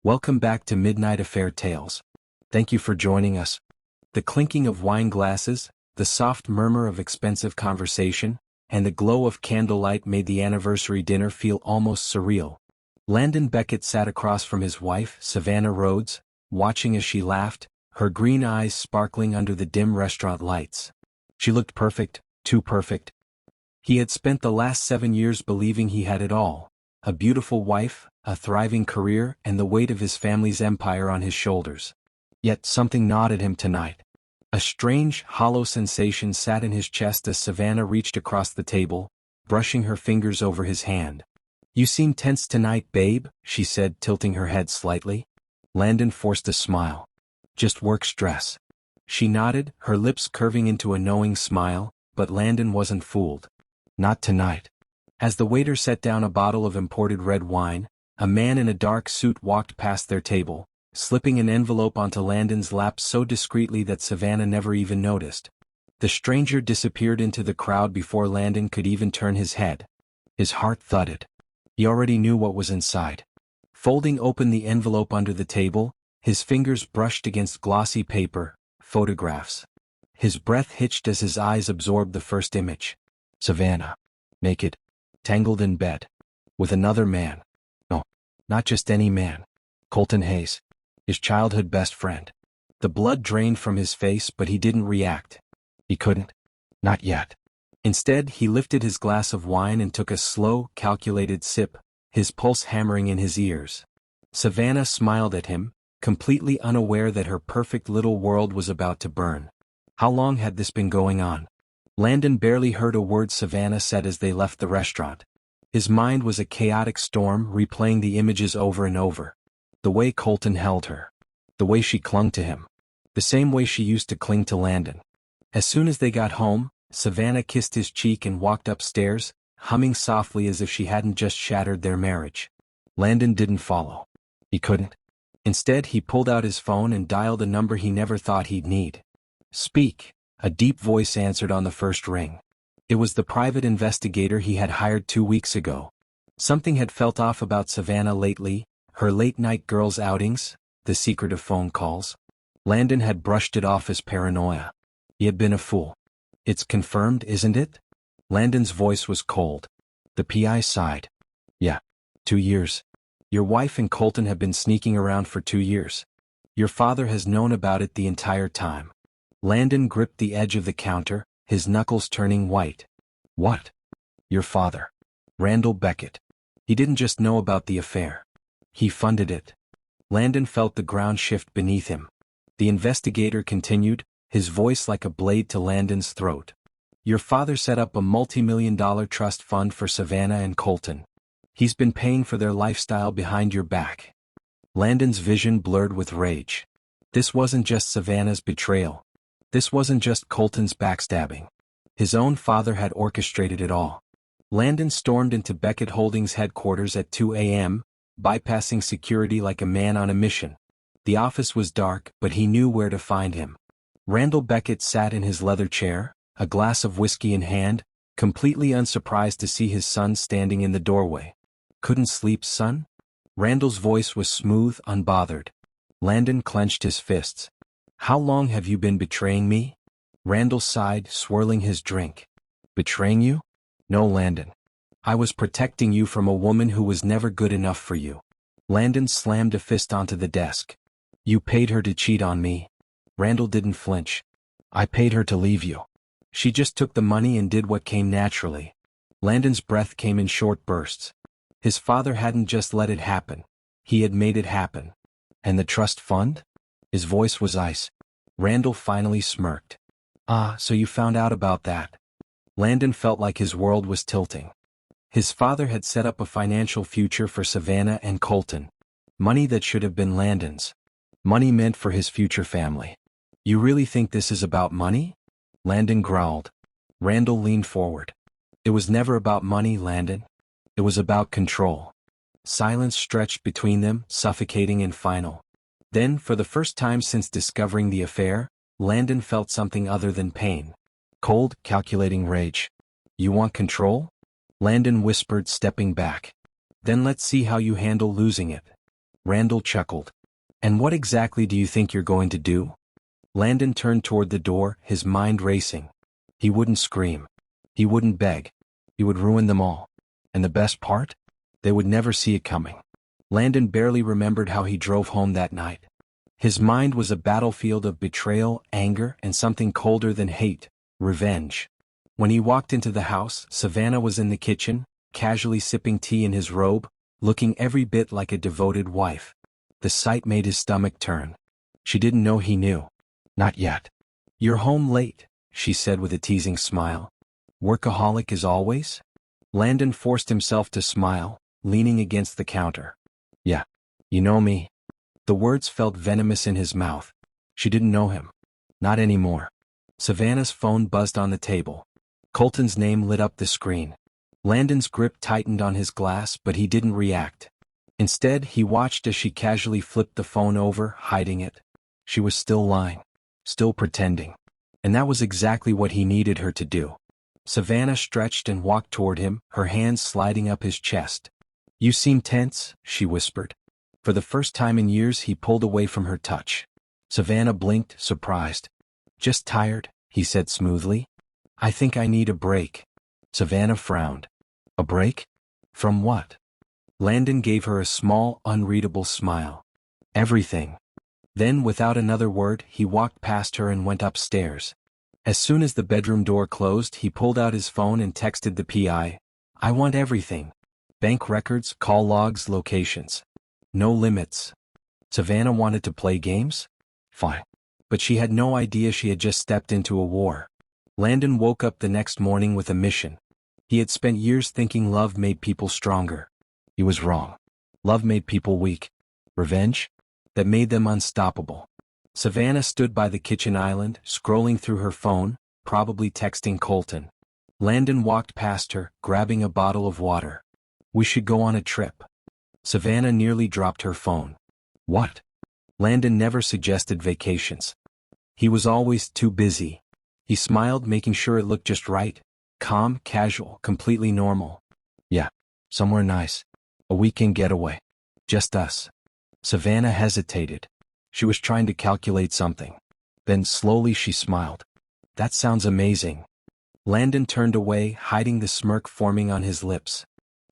Welcome back to Midnight Affair Tales. Thank you for joining us. The clinking of wine glasses, the soft murmur of expensive conversation, and the glow of candlelight made the anniversary dinner feel almost surreal. Landon Beckett sat across from his wife, Savannah Rhodes, watching as she laughed, her green eyes sparkling under the dim restaurant lights. She looked perfect, too perfect. He had spent the last 7 years believing he had it all: a beautiful wife, a thriving career, and the weight of his family's empire on his shoulders. Yet something gnawed at him tonight. A strange, hollow sensation sat in his chest as Savannah reached across the table, brushing her fingers over his hand. "You seem tense tonight, babe," she said, tilting her head slightly. Landon forced a smile. "Just work stress." She nodded, her lips curving into a knowing smile, but Landon wasn't fooled. Not tonight. As the waiter set down a bottle of imported red wine, a man in a dark suit walked past their table, slipping an envelope onto Landon's lap so discreetly that Savannah never even noticed. The stranger disappeared into the crowd before Landon could even turn his head. His heart thudded. He already knew what was inside. Folding open the envelope under the table, his fingers brushed against glossy paper, photographs. His breath hitched as his eyes absorbed the first image. Savannah. Naked. Tangled in bed. With another man. No, not just any man. Colton Hayes. His childhood best friend. The blood drained from his face, but he didn't react. He couldn't. Not yet. Instead, he lifted his glass of wine and took a slow, calculated sip, his pulse hammering in his ears. Savannah smiled at him, completely unaware that her perfect little world was about to burn. How long had this been going on? Landon barely heard a word Savannah said as they left the restaurant. His mind was a chaotic storm, replaying the images over and over. The way Colton held her. The way she clung to him. The same way she used to cling to Landon. As soon as they got home, Savannah kissed his cheek and walked upstairs, humming softly as if she hadn't just shattered their marriage. Landon didn't follow. He couldn't. Instead, he pulled out his phone and dialed a number he never thought he'd need. "Speak," a deep voice answered on the first ring. It was the private investigator he had hired 2 weeks ago. Something had felt off about Savannah lately, her late-night girls' outings, the secretive phone calls. Landon had brushed it off as paranoia. He had been a fool. "It's confirmed, isn't it?" Landon's voice was cold. The PI sighed. "Yeah. 2 years. Your wife and Colton have been sneaking around for 2 years. Your father has known about it the entire time." Landon gripped the edge of the counter, his knuckles turning white. "What?" "Your father. Randall Beckett. He didn't just know about the affair. He funded it." Landon felt the ground shift beneath him. The investigator continued, his voice like a blade to Landon's throat. "Your father set up a multi-million-dollar trust fund for Savannah and Colton. He's been paying for their lifestyle behind your back." Landon's vision blurred with rage. This wasn't just Savannah's betrayal. This wasn't just Colton's backstabbing. His own father had orchestrated it all. Landon stormed into Beckett Holdings headquarters at 2 a.m., bypassing security like a man on a mission. The office was dark, but he knew where to find him. Randall Beckett sat in his leather chair, a glass of whiskey in hand, completely unsurprised to see his son standing in the doorway. "Couldn't sleep, son?" Randall's voice was smooth, unbothered. Landon clenched his fists. "How long have you been betraying me?" Randall sighed, swirling his drink. "Betraying you? No, Landon. I was protecting you from a woman who was never good enough for you." Landon slammed a fist onto the desk. "You paid her to cheat on me." Randall didn't flinch. "I paid her to leave you. She just took the money and did what came naturally." Landon's breath came in short bursts. His father hadn't just let it happen. He had made it happen. "And the trust fund?" His voice was ice. Randall finally smirked. "Ah, so you found out about that." Landon felt like his world was tilting. His father had set up a financial future for Savannah and Colton. Money that should have been Landon's. Money meant for his future family. "You really think this is about money?" Landon growled. Randall leaned forward. "It was never about money, Landon. It was about control." Silence stretched between them, suffocating and final. Then, for the first time since discovering the affair, Landon felt something other than pain. Cold, calculating rage. "You want control?" Landon whispered, stepping back. "Then let's see how you handle losing it." Randall chuckled. And what exactly do you think you're going to do? Landon turned toward the door, his mind racing. He wouldn't scream. He wouldn't beg. He would ruin them all. And the best part? They would never see it coming. Landon barely remembered how he drove home that night. His mind was a battlefield of betrayal, anger, and something colder than hate, revenge. When he walked into the house, Savannah was in the kitchen, casually sipping tea in his robe, looking every bit like a devoted wife. The sight made his stomach turn. She didn't know he knew. Not yet. You're home late, she said with a teasing smile. Workaholic as always? Landon forced himself to smile, leaning against the counter. Yeah. You know me. The words felt venomous in his mouth. She didn't know him. Not anymore. Savannah's phone buzzed on the table. Colton's name lit up the screen. Landon's grip tightened on his glass, but he didn't react. Instead, he watched as she casually flipped the phone over, hiding it. She was still lying. Still pretending. And that was exactly what he needed her to do. Savannah stretched and walked toward him, her hands sliding up his chest. You seem tense, she whispered. For the first time in years, he pulled away from her touch. Savannah blinked, surprised. Just tired, he said smoothly. I think I need a break. Savannah frowned. A break? From what? Landon gave her a small, unreadable smile. Everything. Then, without another word, he walked past her and went upstairs. As soon as the bedroom door closed, he pulled out his phone and texted the PI. I want everything. Bank records, call logs, locations. No limits. Savannah wanted to play games? Fine. But she had no idea she had just stepped into a war. Landon woke up the next morning with a mission. He had spent years thinking love made people stronger. He was wrong. Love made people weak. Revenge? That made them unstoppable. Savannah stood by the kitchen island, scrolling through her phone, probably texting Colton. Landon walked past her, grabbing a bottle of water. We should go on a trip. Savannah nearly dropped her phone. What? Landon never suggested vacations. He was always too busy. He smiled, making sure it looked just right. Calm, casual, completely normal. Yeah. Somewhere nice. A weekend getaway. Just us. Savannah hesitated. She was trying to calculate something. Then slowly she smiled. That sounds amazing. Landon turned away, hiding the smirk forming on his lips.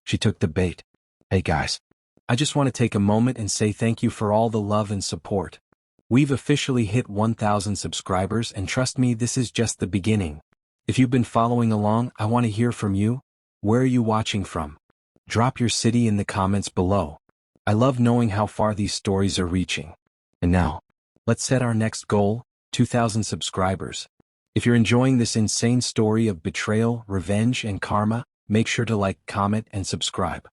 She took the bait. Hey guys. I just want to take a moment and say thank you for all the love and support. We've officially hit 1,000 subscribers, and trust me, this is just the beginning. If you've been following along, I want to hear from you. Where are you watching from? Drop your city in the comments below. I love knowing how far these stories are reaching. And now, let's set our next goal, 2,000 subscribers. If you're enjoying this insane story of betrayal, revenge, and karma, make sure to like, comment, and subscribe.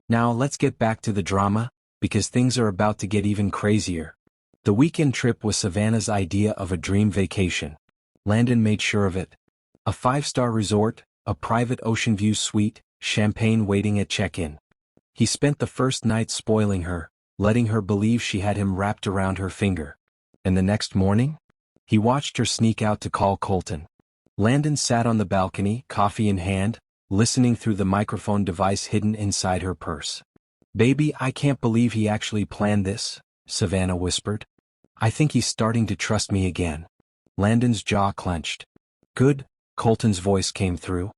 Now let's get back to the drama, because things are about to get even crazier. The weekend trip was Savannah's idea of a dream vacation. Landon made sure of it. A 5-star resort, a private ocean view suite, champagne waiting at check-in. He spent the first night spoiling her, letting her believe she had him wrapped around her finger. And the next morning? He watched her sneak out to call Colton. Landon sat on the balcony, coffee in hand, listening through the microphone device hidden inside her purse. Baby, I can't believe he actually planned this, Savannah whispered. I think he's starting to trust me again. Landon's jaw clenched. Good, Colton's voice came through.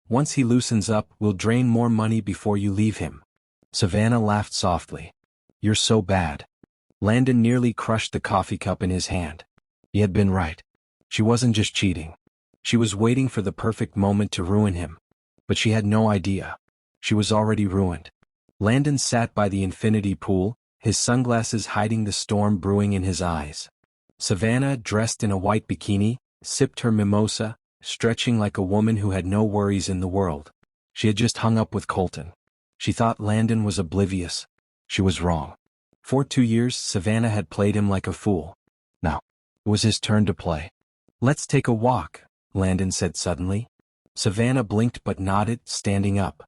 Once he loosens up, we'll drain more money before you leave him. Savannah laughed softly. You're so bad. Landon nearly crushed the coffee cup in his hand. He had been right. She wasn't just cheating. She was waiting for the perfect moment to ruin him. But she had no idea. She was already ruined. Landon sat by the infinity pool, his sunglasses hiding the storm brewing in his eyes. Savannah, dressed in a white bikini, sipped her mimosa, stretching like a woman who had no worries in the world. She had just hung up with Colton. She thought Landon was oblivious. She was wrong. For 2 years, Savannah had played him like a fool. Now, it was his turn to play. Let's take a walk, Landon said suddenly. Savannah blinked but nodded, standing up.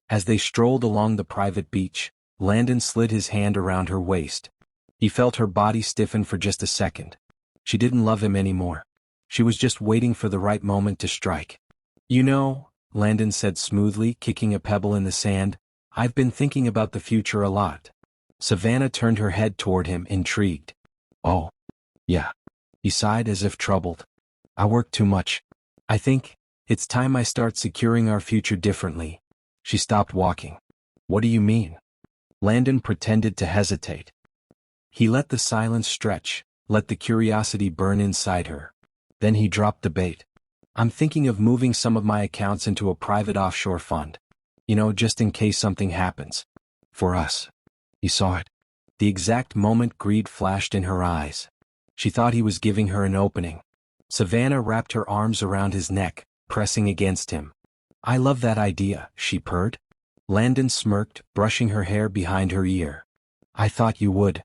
As they strolled along the private beach, Landon slid his hand around her waist. He felt her body stiffen for just a second. She didn't love him anymore. She was just waiting for the right moment to strike. You know, Landon said smoothly, kicking a pebble in the sand, I've been thinking about the future a lot. Savannah turned her head toward him, intrigued. Oh, yeah. He sighed as if troubled. I work too much. I think it's time I start securing our future differently. She stopped walking. What do you mean? Landon pretended to hesitate. He let the silence stretch, let the curiosity burn inside her. Then he dropped the bait. I'm thinking of moving some of my accounts into a private offshore fund. Just in case something happens. For us. He saw it. The exact moment greed flashed in her eyes. She thought he was giving her an opening. Savannah wrapped her arms around his neck, pressing against him. I love that idea, she purred. Landon smirked, brushing her hair behind her ear. I thought you would.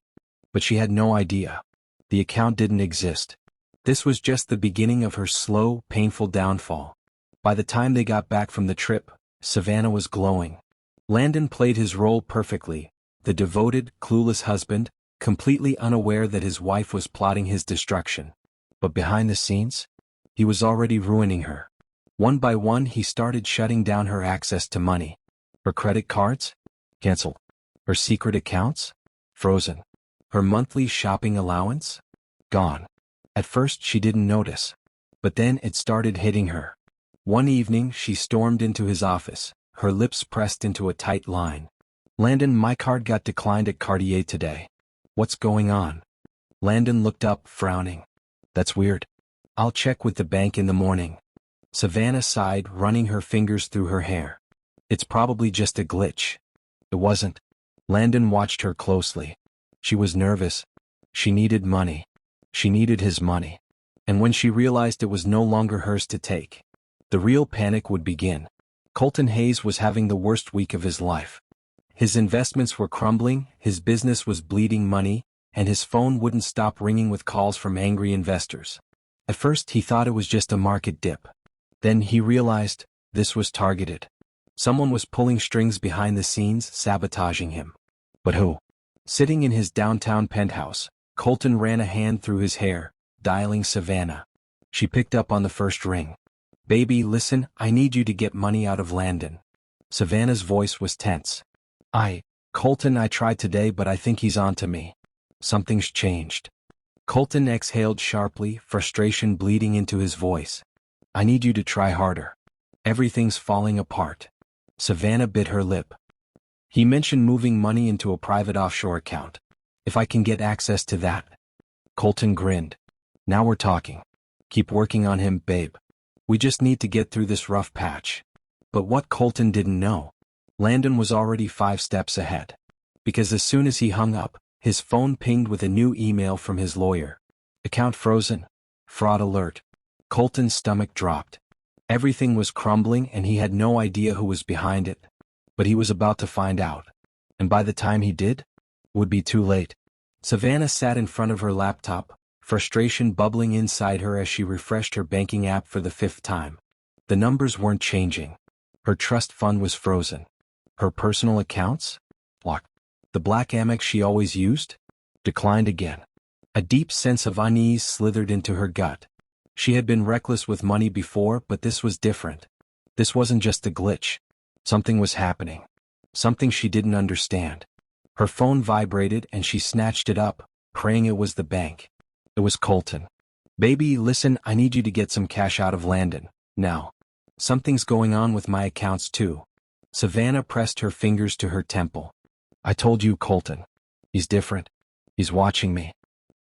But she had no idea. The account didn't exist. This was just the beginning of her slow, painful downfall. By the time they got back from the trip, Savannah was glowing. Landon played his role perfectly, the devoted, clueless husband, completely unaware that his wife was plotting his destruction. But behind the scenes, he was already ruining her. One by one he started shutting down her access to money. Her credit cards? Canceled. Her secret accounts? Frozen. Her monthly shopping allowance? Gone. At first she didn't notice. But then it started hitting her. One evening she stormed into his office, her lips pressed into a tight line. Landon, my card got declined at Cartier today. What's going on? Landon looked up, frowning. That's weird. I'll check with the bank in the morning. Savannah sighed, running her fingers through her hair. It's probably just a glitch. It wasn't. Landon watched her closely. She was nervous. She needed money. She needed his money. And when she realized it was no longer hers to take, the real panic would begin. Colton Hayes was having the worst week of his life. His investments were crumbling, his business was bleeding money, and his phone wouldn't stop ringing with calls from angry investors. At first he thought it was just a market dip. Then he realized this was targeted. Someone was pulling strings behind the scenes, sabotaging him. But who? Sitting in his downtown penthouse, Colton ran a hand through his hair, dialing Savannah. She picked up on the first ring. Baby, listen, I need you to get money out of Landon. Savannah's voice was tense. Colton, I tried today, but I think he's on to me. Something's changed. Colton exhaled sharply, frustration bleeding into his voice. I need you to try harder. Everything's falling apart. Savannah bit her lip. He mentioned moving money into a private offshore account. If I can get access to that. Colton grinned. Now we're talking. Keep working on him, babe. We just need to get through this rough patch. But what Colton didn't know, Landon was already 5 steps ahead. Because as soon as he hung up, his phone pinged with a new email from his lawyer. Account frozen. Fraud alert. Colton's stomach dropped. Everything was crumbling and he had no idea who was behind it. But he was about to find out. And by the time he did, it would be too late. Savannah sat in front of her laptop, frustration bubbling inside her as she refreshed her banking app for the 5th time. The numbers weren't changing. Her trust fund was frozen. Her personal accounts? Locked. The black Amex she always used? Declined again. A deep sense of unease slithered into her gut. She had been reckless with money before, but this was different. This wasn't just a glitch. Something was happening. Something she didn't understand. Her phone vibrated and she snatched it up, praying it was the bank. It was Colton. Baby, listen, I need you to get some cash out of Landon. Now. Something's going on with my accounts too. Savannah pressed her fingers to her temple. I told you, Colton. He's different. He's watching me.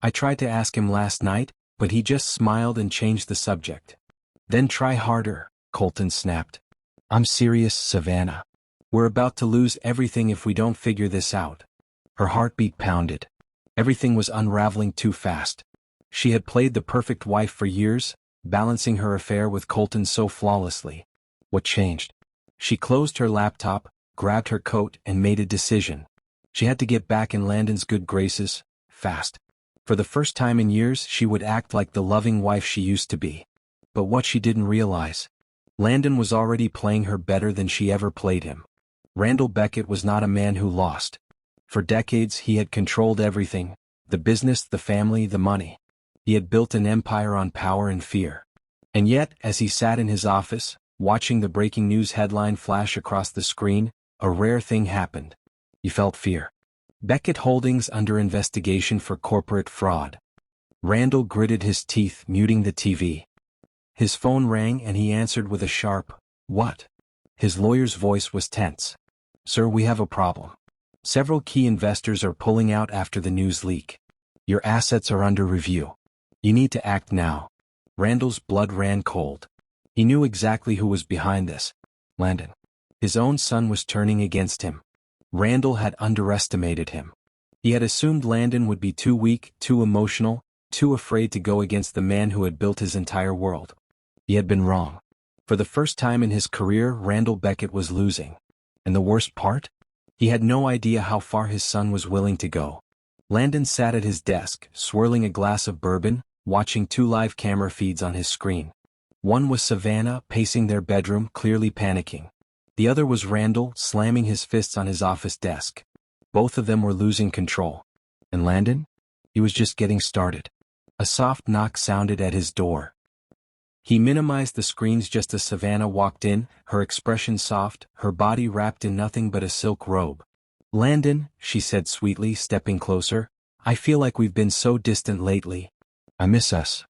I tried to ask him last night, but he just smiled and changed the subject. Then try harder, Colton snapped. I'm serious, Savannah. We're about to lose everything if we don't figure this out. Her heartbeat pounded. Everything was unraveling too fast. She had played the perfect wife for years, balancing her affair with Colton so flawlessly. What changed? She closed her laptop, grabbed her coat, and made a decision. She had to get back in Landon's good graces, fast. For the first time in years, she would act like the loving wife she used to be. But what she didn't realize, Landon was already playing her better than she ever played him. Randall Beckett was not a man who lost. For decades he had controlled everything, the business, the family, the money. He had built an empire on power and fear. And yet, as he sat in his office, watching the breaking news headline flash across the screen, a rare thing happened. He felt fear. Beckett Holdings under investigation for corporate fraud. Randall gritted his teeth, muting the TV. His phone rang and he answered with a sharp, "What?" His lawyer's voice was tense. "Sir, we have a problem. Several key investors are pulling out after the news leak. Your assets are under review. You need to act now." Randall's blood ran cold. He knew exactly who was behind this. Landon. His own son was turning against him. Randall had underestimated him. He had assumed Landon would be too weak, too emotional, too afraid to go against the man who had built his entire world. He had been wrong. For the first time in his career, Randall Beckett was losing. And the worst part? He had no idea how far his son was willing to go. Landon sat at his desk, swirling a glass of bourbon, watching two live camera feeds on his screen. One was Savannah, pacing their bedroom, clearly panicking. The other was Randall, slamming his fists on his office desk. Both of them were losing control. And Landon? He was just getting started. A soft knock sounded at his door. He minimized the screens just as Savannah walked in, her expression soft, her body wrapped in nothing but a silk robe. "Landon," she said sweetly, stepping closer, "I feel like we've been so distant lately. I miss us."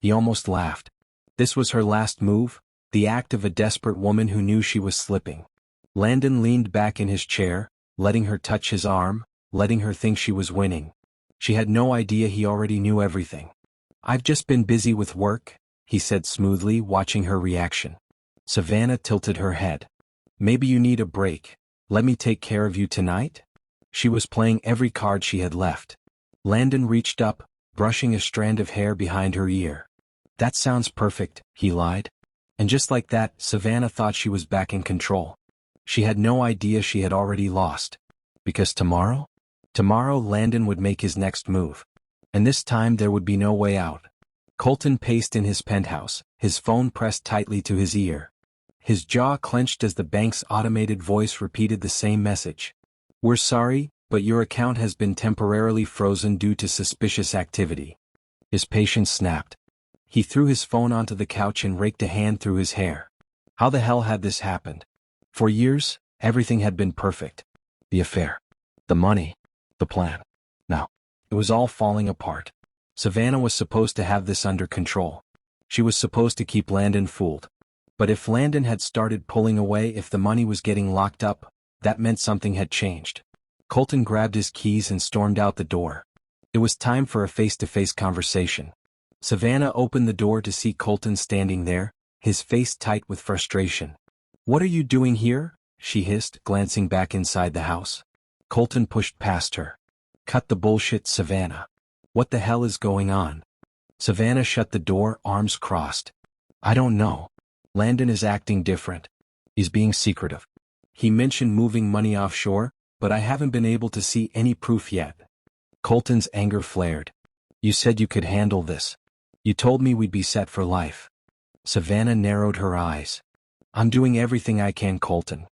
He almost laughed. This was her last move, the act of a desperate woman who knew she was slipping. Landon leaned back in his chair, letting her touch his arm, letting her think she was winning. She had no idea he already knew everything. "I've just been busy with work," he said smoothly, watching her reaction. Savannah tilted her head. "Maybe you need a break. Let me take care of you tonight?" She was playing every card she had left. Landon reached up, brushing a strand of hair behind her ear. "That sounds perfect," he lied. And just like that, Savannah thought she was back in control. She had no idea she had already lost. Because tomorrow? Tomorrow Landon would make his next move. And this time there would be no way out. Colton paced in his penthouse, his phone pressed tightly to his ear. His jaw clenched as the bank's automated voice repeated the same message. "We're sorry, but your account has been temporarily frozen due to suspicious activity." His patience snapped. He threw his phone onto the couch and raked a hand through his hair. How the hell had this happened? For years, everything had been perfect. The affair. The money. The plan. Now, it was all falling apart. Savannah was supposed to have this under control. She was supposed to keep Landon fooled. But if Landon had started pulling away, if the money was getting locked up, that meant something had changed. Colton grabbed his keys and stormed out the door. It was time for a face-to-face conversation. Savannah opened the door to see Colton standing there, his face tight with frustration. "What are you doing here?" she hissed, glancing back inside the house. Colton pushed past her. "Cut the bullshit, Savannah. What the hell is going on?" Savannah shut the door, arms crossed. "I don't know. Landon is acting different. He's being secretive. He mentioned moving money offshore, but I haven't been able to see any proof yet." Colton's anger flared. "You said you could handle this. You told me we'd be set for life." Savannah narrowed her eyes. "I'm doing everything I can, Colton.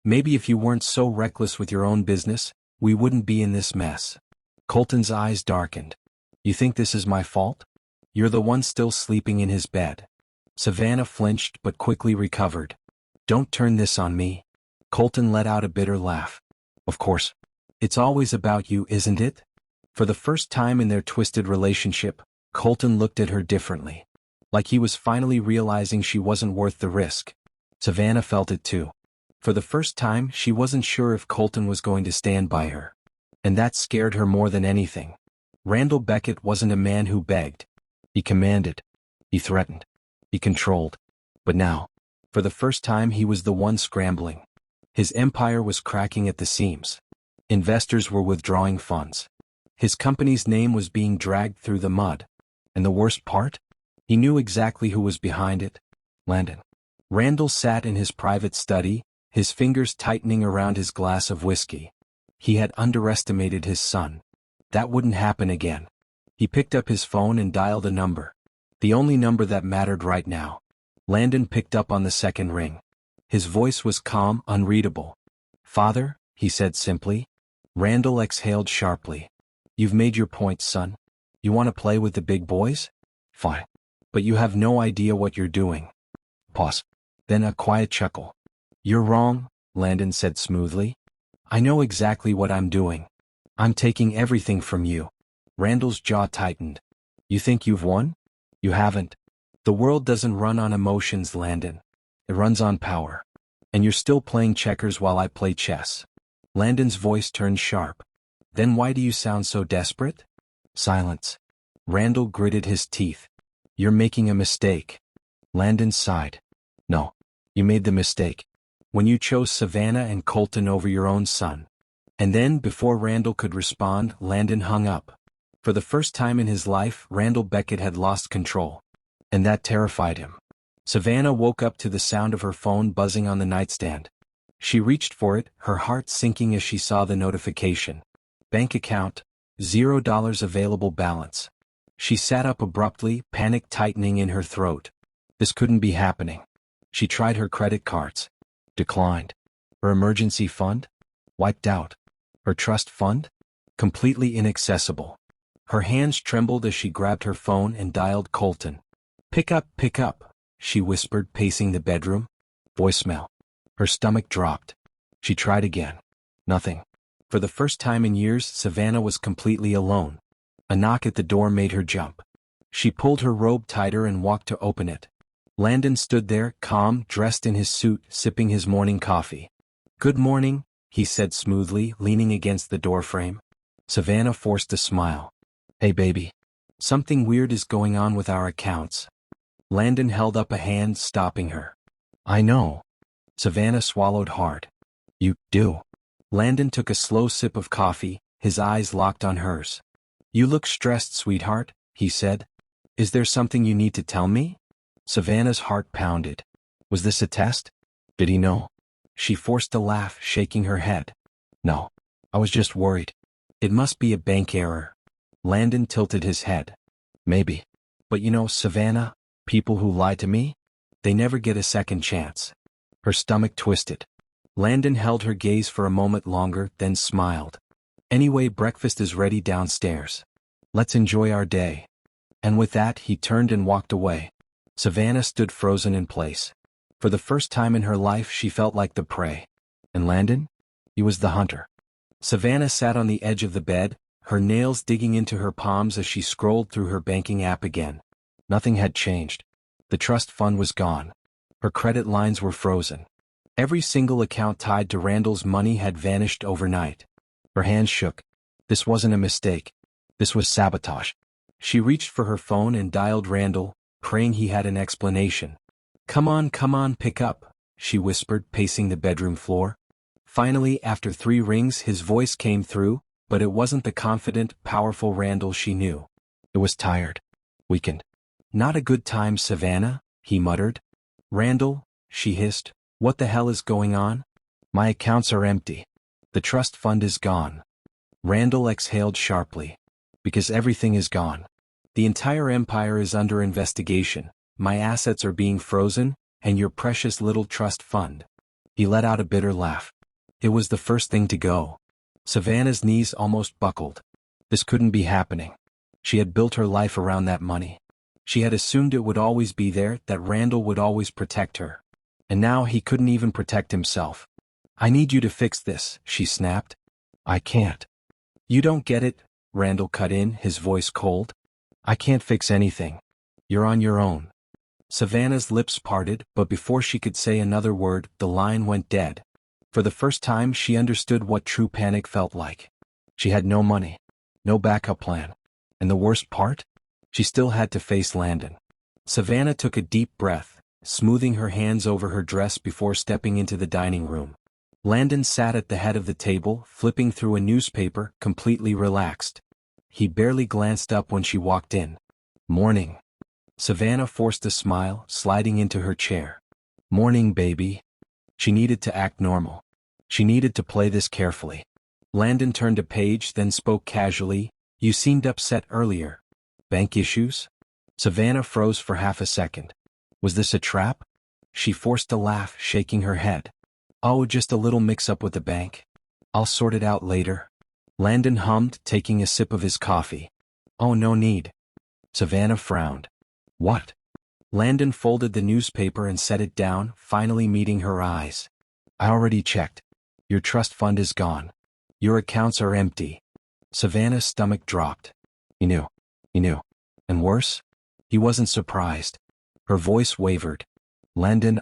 Maybe if you weren't so reckless with your own business, we wouldn't be in this mess." Colton's eyes darkened. "You think this is my fault? You're the one still sleeping in his bed." Savannah flinched but quickly recovered. "Don't turn this on me." Colton let out a bitter laugh. "Of course. It's always about you, isn't it?" For the first time in their twisted relationship, Colton looked at her differently. Like he was finally realizing she wasn't worth the risk. Savannah felt it too. For the first time, she wasn't sure if Colton was going to stand by her. And that scared her more than anything. Randall Beckett wasn't a man who begged. He commanded. He threatened. He controlled. But now, for the first time, he was the one scrambling. His empire was cracking at the seams. Investors were withdrawing funds. His company's name was being dragged through the mud. And the worst part? He knew exactly who was behind it. Landon. Randall sat in his private study, his fingers tightening around his glass of whiskey. He had underestimated his son. That wouldn't happen again. He picked up his phone and dialed a number. The only number that mattered right now. Landon picked up on the second ring. His voice was calm, unreadable. "Father," he said simply. Randall exhaled sharply. "You've made your point, son. You want to play with the big boys? Fine. But you have no idea what you're doing." Pause. Then a quiet chuckle. "You're wrong," Landon said smoothly. "I know exactly what I'm doing. I'm taking everything from you. Randall's jaw tightened. You think you've won? You haven't. The world doesn't run on emotions, Landon. It runs on power. And you're still playing checkers while I play chess. Landon's voice turned sharp. Then why do you sound so desperate? Silence. Randall gritted his teeth. You're making a mistake. Landon sighed. No. You made the mistake. When you chose Savannah and Colton over your own son. And then, before Randall could respond, Landon hung up. For the first time in his life, Randall Beckett had lost control. And that terrified him. Savannah woke up to the sound of her phone buzzing on the nightstand. She reached for it, her heart sinking as she saw the notification. Bank account, $0 available balance. She sat up abruptly, panic tightening in her throat. This couldn't be happening. She tried her credit cards. Declined. Her emergency fund? Wiped out. Her trust fund? Completely inaccessible. Her hands trembled as she grabbed her phone and dialed Colton. Pick up, she whispered, pacing the bedroom. Voicemail. Her stomach dropped. She tried again. Nothing. For the first time in years, Savannah was completely alone. A knock at the door made her jump. She pulled her robe tighter and walked to open it. Landon stood there, calm, dressed in his suit, sipping his morning coffee. Good morning, he said smoothly, leaning against the doorframe. Savannah forced a smile. Hey baby. Something weird is going on with our accounts. Landon held up a hand, stopping her. I know. Savannah swallowed hard. You do. Landon took a slow sip of coffee, his eyes locked on hers. You look stressed, sweetheart, he said. Is there something you need to tell me? Savannah's heart pounded. Was this a test? Did he know? She forced a laugh, shaking her head. No. I was just worried. It must be a bank error. Landon tilted his head. Maybe. But you know, Savannah, people who lie to me? They never get a second chance. Her stomach twisted. Landon held her gaze for a moment longer, then smiled. Anyway, breakfast is ready downstairs. Let's enjoy our day. And with that, he turned and walked away. Savannah stood frozen in place. For the first time in her life, she felt like the prey. And Landon? He was the hunter. Savannah sat on the edge of the bed, her nails digging into her palms as she scrolled through her banking app again. Nothing had changed. The trust fund was gone. Her credit lines were frozen. Every single account tied to Randall's money had vanished overnight. Her hands shook. This wasn't a mistake. This was sabotage. She reached for her phone and dialed Randall, praying he had an explanation. Come on, pick up, she whispered, pacing the bedroom floor. Finally, after 3 rings, his voice came through, but it wasn't the confident, powerful Randall she knew. It was tired. Weakened. Not a good time, Savannah, he muttered. Randall, she hissed, what the hell is going on? My accounts are empty. The trust fund is gone. Randall exhaled sharply. Because everything is gone. The entire empire is under investigation. My assets are being frozen, and your precious little trust fund. He let out a bitter laugh. It was the first thing to go. Savannah's knees almost buckled. This couldn't be happening. She had built her life around that money. She had assumed it would always be there, that Randall would always protect her. And now he couldn't even protect himself. I need you to fix this, she snapped. I can't. You don't get it, Randall cut in, his voice cold. I can't fix anything. You're on your own. Savannah's lips parted, but before she could say another word, the line went dead. For the first time, she understood what true panic felt like. She had no money, no backup plan. And the worst part? She still had to face Landon. Savannah took a deep breath, smoothing her hands over her dress before stepping into the dining room. Landon sat at the head of the table, flipping through a newspaper, completely relaxed. He barely glanced up when she walked in. Morning. Savannah forced a smile, sliding into her chair. Morning, baby. She needed to act normal. She needed to play this carefully. Landon turned a page, then spoke casually. You seemed upset earlier. Bank issues? Savannah froze for half a second. Was this a trap? She forced a laugh, shaking her head. Oh, just a little mix-up with the bank. I'll sort it out later. Landon hummed, taking a sip of his coffee. Oh, no need. Savannah frowned. What? Landon folded the newspaper and set it down, finally meeting her eyes. I already checked. Your trust fund is gone. Your accounts are empty. Savannah's stomach dropped. He knew. He knew. And worse? He wasn't surprised. Her voice wavered. Landon,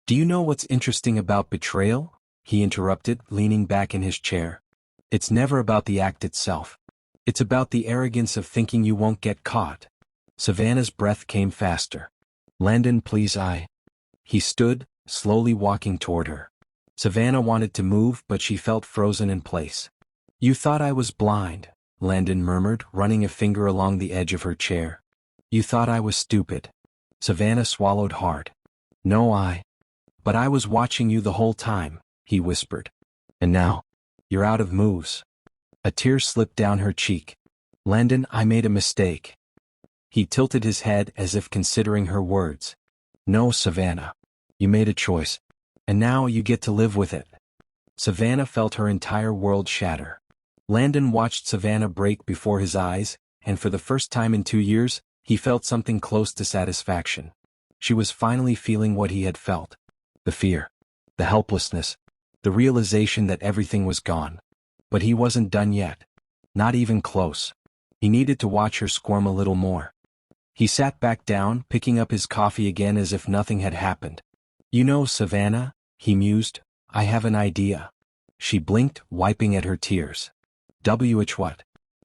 Do you know what's interesting about betrayal? He interrupted, leaning back in his chair. It's never about the act itself. It's about the arrogance of thinking you won't get caught. Savannah's breath came faster. Landon, please, He stood, slowly walking toward her. Savannah wanted to move, but she felt frozen in place. You thought I was blind, Landon murmured, running a finger along the edge of her chair. You thought I was stupid. Savannah swallowed hard. No, But I was watching you the whole time, he whispered. And now? You're out of moves. A tear slipped down her cheek. Landon, I made a mistake. He tilted his head as if considering her words. No, Savannah. You made a choice. And now you get to live with it. Savannah felt her entire world shatter. Landon watched Savannah break before his eyes, and for the first time in 2 years, he felt something close to satisfaction. She was finally feeling what he had felt. The fear. The helplessness. The realization that everything was gone. But he wasn't done yet. Not even close. He needed to watch her squirm a little more. He sat back down, picking up his coffee again as if nothing had happened. You know, Savannah, he mused, I have an idea. She blinked, wiping at her tears. What?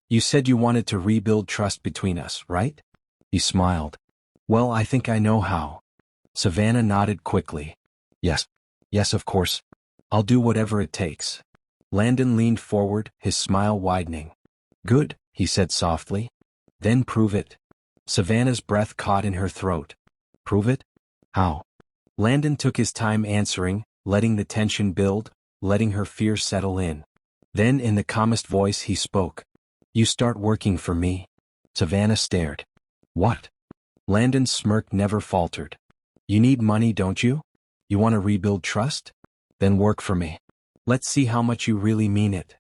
You said you wanted to rebuild trust between us, right? He smiled. Well, I think I know how. Savannah nodded quickly. Yes. Yes, of course. I'll do whatever it takes. Landon leaned forward, his smile widening. Good, he said softly. Then prove it. Savannah's breath caught in her throat. Prove it? How? Landon took his time answering, letting the tension build, letting her fear settle in. Then in the calmest voice he spoke. You start working for me. Savannah stared. What? Landon's smirk never faltered. You need money, don't you? You want to rebuild trust? Then work for me. Let's see how much you really mean it.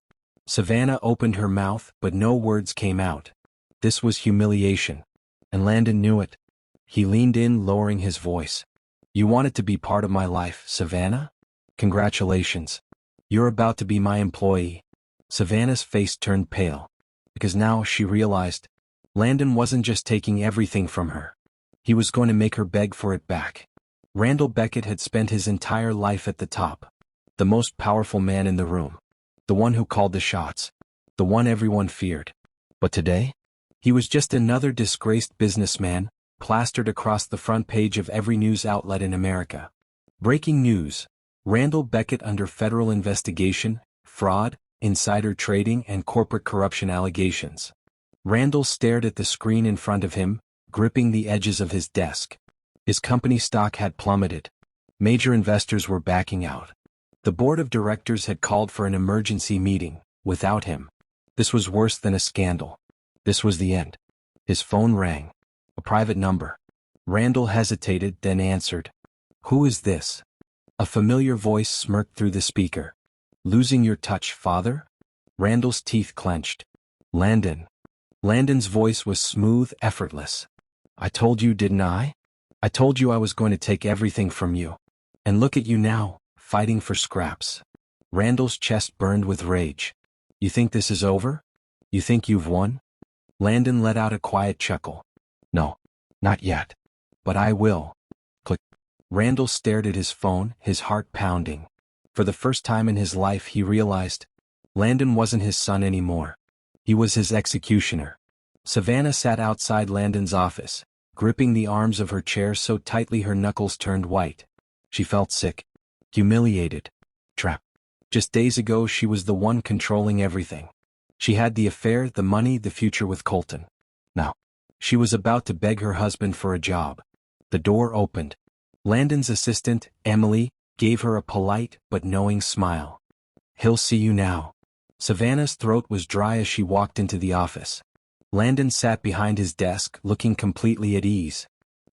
Savannah opened her mouth, but no words came out. This was humiliation. And Landon knew it. He leaned in, lowering his voice. You wanted to be part of my life, Savannah? Congratulations. You're about to be my employee. Savannah's face turned pale. Because now she realized, Landon wasn't just taking everything from her. He was going to make her beg for it back. Randall Beckett had spent his entire life at the top. The most powerful man in the room. The one who called the shots. The one everyone feared. But today? He was just another disgraced businessman, plastered across the front page of every news outlet in America. Breaking news. Randall Beckett under federal investigation, fraud, insider trading and corporate corruption allegations. Randall stared at the screen in front of him, gripping the edges of his desk. His company stock had plummeted. Major investors were backing out. The board of directors had called for an emergency meeting, without him. This was worse than a scandal. This was the end. His phone rang. A private number. Randall hesitated, then answered. Who is this? A familiar voice smirked through the speaker. Losing your touch, father? Randall's teeth clenched. Landon. Landon's voice was smooth, effortless. I told you, didn't I? I told you I was going to take everything from you. And look at you now, fighting for scraps. Randall's chest burned with rage. You think this is over? You think you've won? Landon let out a quiet chuckle. No, not yet. But I will. Click. Randall stared at his phone, his heart pounding. For the first time in his life he realized, Landon wasn't his son anymore. He was his executioner. Savannah sat outside Landon's office, gripping the arms of her chair so tightly her knuckles turned white. She felt sick. Humiliated. Trapped. Just days ago she was the one controlling everything. She had the affair, the money, the future with Colton. Now, she was about to beg her husband for a job. The door opened. Landon's assistant, Emily, gave her a polite but knowing smile. He'll see you now. Savannah's throat was dry as she walked into the office. Landon sat behind his desk, looking completely at ease.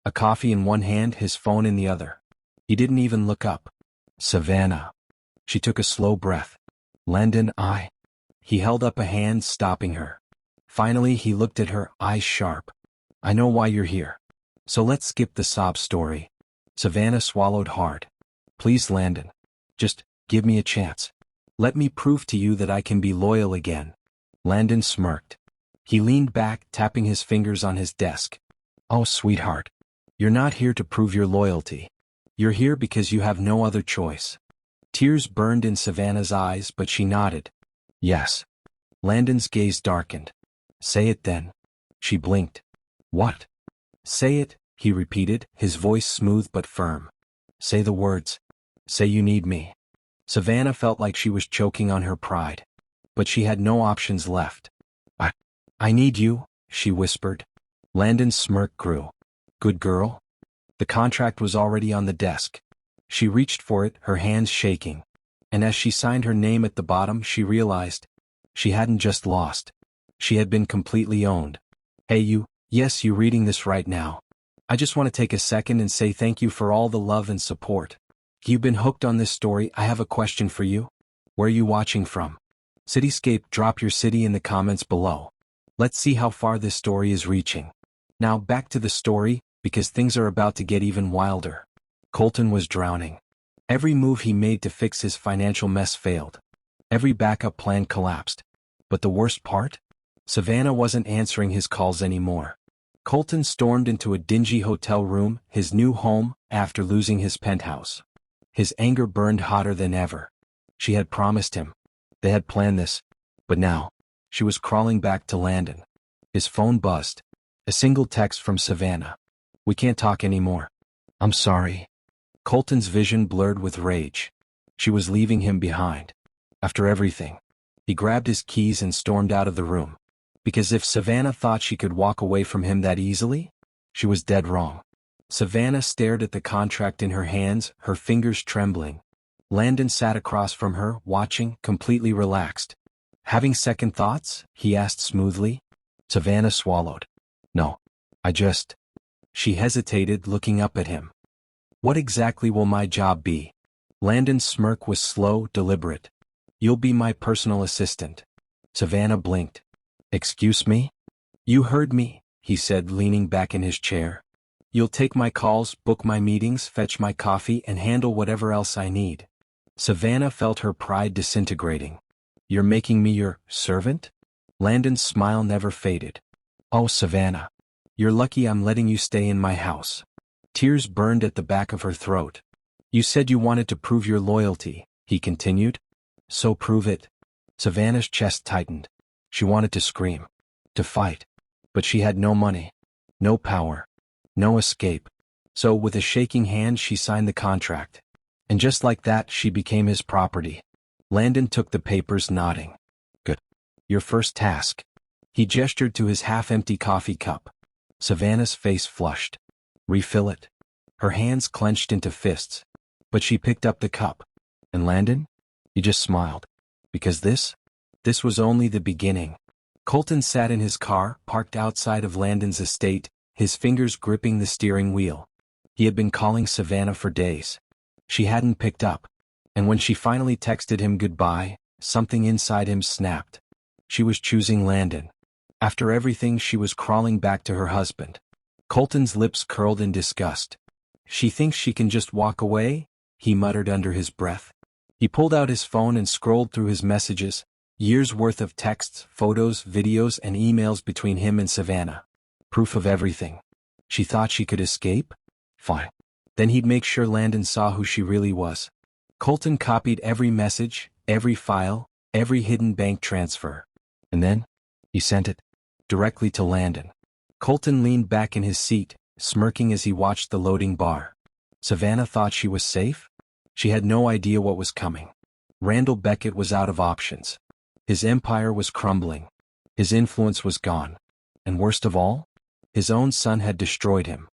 A coffee in one hand, his phone in the other. He didn't even look up. Savannah. She took a slow breath. Landon, He held up a hand, stopping her. Finally he looked at her, eyes sharp. I know why you're here. So let's skip the sob story. Savannah swallowed hard. Please, Landon. Just give me a chance. Let me prove to you that I can be loyal again. Landon smirked. He leaned back, tapping his fingers on his desk. Oh, sweetheart. You're not here to prove your loyalty. You're here because you have no other choice. Tears burned in Savannah's eyes, but she nodded. Yes. Landon's gaze darkened. Say it then. She blinked. What? Say it, he repeated, his voice smooth but firm. Say the words. Say you need me. Savannah felt like she was choking on her pride. But she had no options left. I need you, she whispered. Landon's smirk grew. Good girl? The contract was already on the desk. She reached for it, her hands shaking. And as she signed her name at the bottom, she realized she hadn't just lost. She had been completely owned. Hey you, yes, you reading this right now. I just want to take a second and say thank you for all the love and support. You've been hooked on this story. I have a question for you. Where are you watching from? Cityscape, drop your city in the comments below. Let's see how far this story is reaching. Now back to the story, because things are about to get even wilder. Colton was drowning. Every move he made to fix his financial mess failed. Every backup plan collapsed. But the worst part? Savannah wasn't answering his calls anymore. Colton stormed into a dingy hotel room, his new home, after losing his penthouse. His anger burned hotter than ever. She had promised him. They had planned this. But now, she was crawling back to Landon. His phone buzzed. A single text from Savannah. We can't talk anymore. I'm sorry. Colton's vision blurred with rage. She was leaving him behind. After everything. He grabbed his keys and stormed out of the room. Because if Savannah thought she could walk away from him that easily, she was dead wrong. Savannah stared at the contract in her hands, her fingers trembling. Landon sat across from her, watching, completely relaxed. Having second thoughts? He asked smoothly. Savannah swallowed. No. She hesitated, looking up at him. What exactly will my job be? Landon's smirk was slow, deliberate. You'll be my personal assistant. Savannah blinked. Excuse me? You heard me, he said, leaning back in his chair. You'll take my calls, book my meetings, fetch my coffee, and handle whatever else I need. Savannah felt her pride disintegrating. You're making me your servant? Landon's smile never faded. Oh, Savannah. You're lucky I'm letting you stay in my house. Tears burned at the back of her throat. You said you wanted to prove your loyalty, he continued. So prove it. Savannah's chest tightened. She wanted to scream. To fight. But she had no money. No power. No escape. So with a shaking hand she signed the contract. And just like that she became his property. Landon took the papers, nodding. Good. Your first task. He gestured to his half-empty coffee cup. Savannah's face flushed. Refill it. Her hands clenched into fists. But she picked up the cup. And Landon? He just smiled. Because this was only the beginning. Colton sat in his car, parked outside of Landon's estate, his fingers gripping the steering wheel. He had been calling Savannah for days. She hadn't picked up. And when she finally texted him goodbye, something inside him snapped. She was choosing Landon. After everything, she was crawling back to her husband. Colton's lips curled in disgust. She thinks she can just walk away? He muttered under his breath. He pulled out his phone and scrolled through his messages, years' worth of texts, photos, videos, and emails between him and Savannah. Proof of everything. She thought she could escape? Fine. Then he'd make sure Landon saw who she really was. Colton copied every message, every file, every hidden bank transfer. And then, he sent it directly to Landon. Colton leaned back in his seat, smirking as he watched the loading bar. Savannah thought she was safe? She had no idea what was coming. Randall Beckett was out of options. His empire was crumbling. His influence was gone. And worst of all, his own son had destroyed him.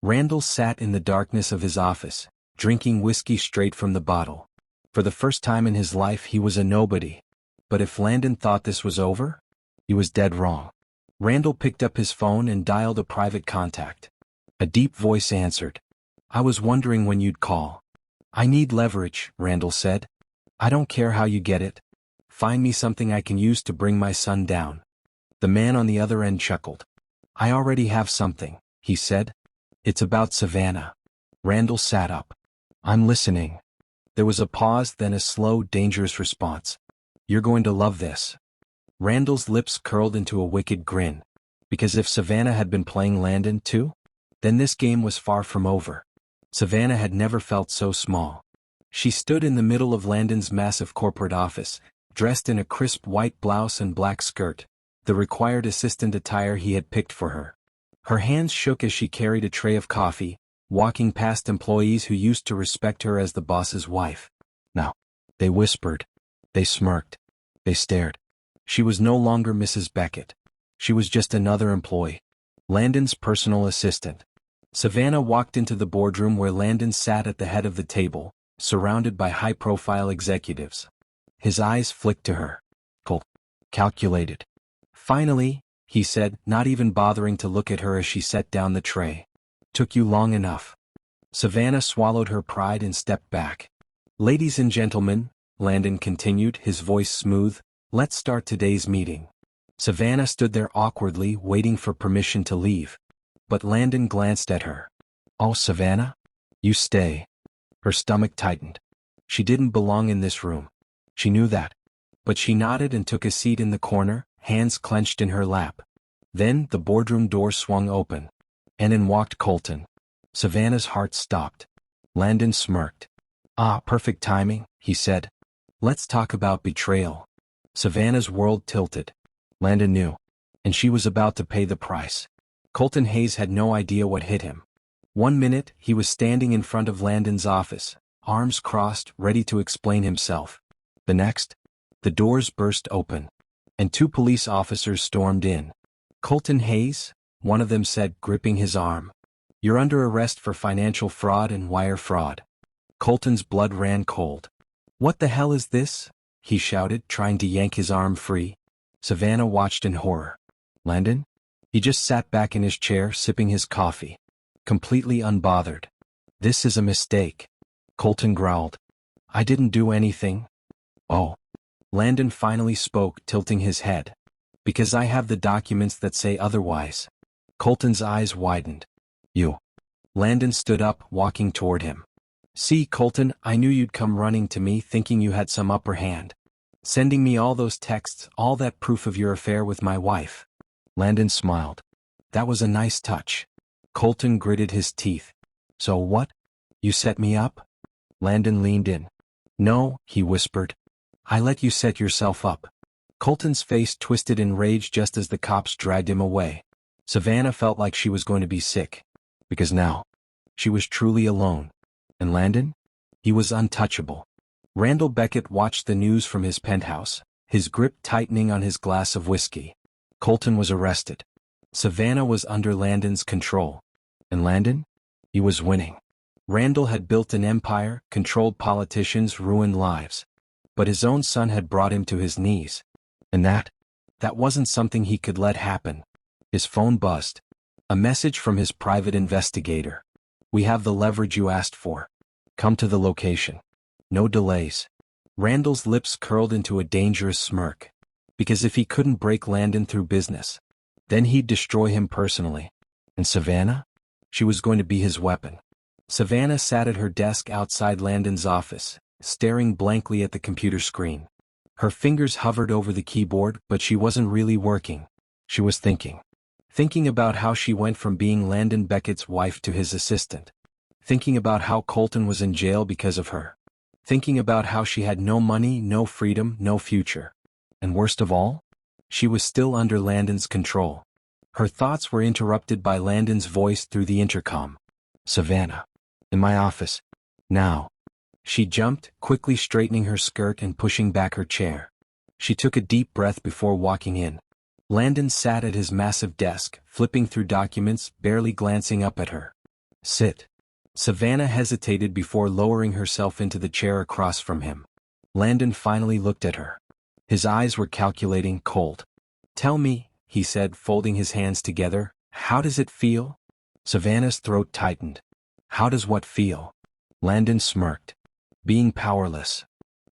Randall sat in the darkness of his office, drinking whiskey straight from the bottle. For the first time in his life he was a nobody. But if Landon thought this was over, he was dead wrong. Randall picked up his phone and dialed a private contact. A deep voice answered. I was wondering when you'd call. I need leverage, Randall said. I don't care how you get it. Find me something I can use to bring my son down. The man on the other end chuckled. I already have something, he said. It's about Savannah. Randall sat up. I'm listening. There was a pause, then a slow, dangerous response. You're going to love this. Randall's lips curled into a wicked grin. Because if Savannah had been playing Landon too? Then this game was far from over. Savannah had never felt so small. She stood in the middle of Landon's massive corporate office, dressed in a crisp white blouse and black skirt, the required assistant attire he had picked for her. Her hands shook as she carried a tray of coffee, walking past employees who used to respect her as the boss's wife. Now, they whispered. They smirked. They stared. She was no longer Mrs. Beckett. She was just another employee. Landon's personal assistant. Savannah walked into the boardroom where Landon sat at the head of the table, surrounded by high-profile executives. His eyes flicked to her. Cold. Calculated. Finally, he said, not even bothering to look at her as she set down the tray. Took you long enough. Savannah swallowed her pride and stepped back. Ladies and gentlemen, Landon continued, his voice smooth, let's start today's meeting. Savannah stood there awkwardly, waiting for permission to leave. But Landon glanced at her. Oh, Savannah? You stay. Her stomach tightened. She didn't belong in this room. She knew that. But she nodded and took a seat in the corner, hands clenched in her lap. Then the boardroom door swung open. And in walked Colton. Savannah's heart stopped. Landon smirked. Ah, perfect timing, he said. Let's talk about betrayal. Savannah's world tilted. Landon knew. And she was about to pay the price. Colton Hayes had no idea what hit him. 1 minute, he was standing in front of Landon's office, arms crossed, ready to explain himself. The next, the doors burst open. And 2 police officers stormed in. Colton Hayes, one of them said, gripping his arm. You're under arrest for financial fraud and wire fraud. Colton's blood ran cold. What the hell is this? He shouted, trying to yank his arm free. Savannah watched in horror. Landon? He just sat back in his chair, sipping his coffee. Completely unbothered. This is a mistake. Colton growled. I didn't do anything. Oh. Landon finally spoke, tilting his head. Because I have the documents that say otherwise. Colton's eyes widened. You. Landon stood up, walking toward him. See, Colton, I knew you'd come running to me thinking you had some upper hand. Sending me all those texts, all that proof of your affair with my wife. Landon smiled. That was a nice touch. Colton gritted his teeth. So what? You set me up? Landon leaned in. No, he whispered. I let you set yourself up. Colton's face twisted in rage just as the cops dragged him away. Savannah felt like she was going to be sick. Because now, she was truly alone. And Landon? He was untouchable. Randall Beckett watched the news from his penthouse, his grip tightening on his glass of whiskey. Colton was arrested. Savannah was under Landon's control. And Landon? He was winning. Randall had built an empire, controlled politicians, ruined lives. But his own son had brought him to his knees. And that wasn't something he could let happen. His phone buzzed. A message from his private investigator. We have the leverage you asked for. Come to the location. No delays. Randall's lips curled into a dangerous smirk. Because if he couldn't break Landon through business, then he'd destroy him personally. And Savannah? She was going to be his weapon. Savannah sat at her desk outside Landon's office, staring blankly at the computer screen. Her fingers hovered over the keyboard, but she wasn't really working. She was thinking. Thinking about how she went from being Landon Beckett's wife to his assistant. Thinking about how Colton was in jail because of her. Thinking about how she had no money, no freedom, no future. And worst of all, she was still under Landon's control. Her thoughts were interrupted by Landon's voice through the intercom. Savannah. In my office. Now. She jumped, quickly straightening her skirt and pushing back her chair. She took a deep breath before walking in. Landon sat at his massive desk, flipping through documents, barely glancing up at her. Sit. Savannah hesitated before lowering herself into the chair across from him. Landon finally looked at her. His eyes were calculating, cold. Tell me, he said, folding his hands together, how does it feel? Savannah's throat tightened. How does what feel? Landon smirked. Being powerless.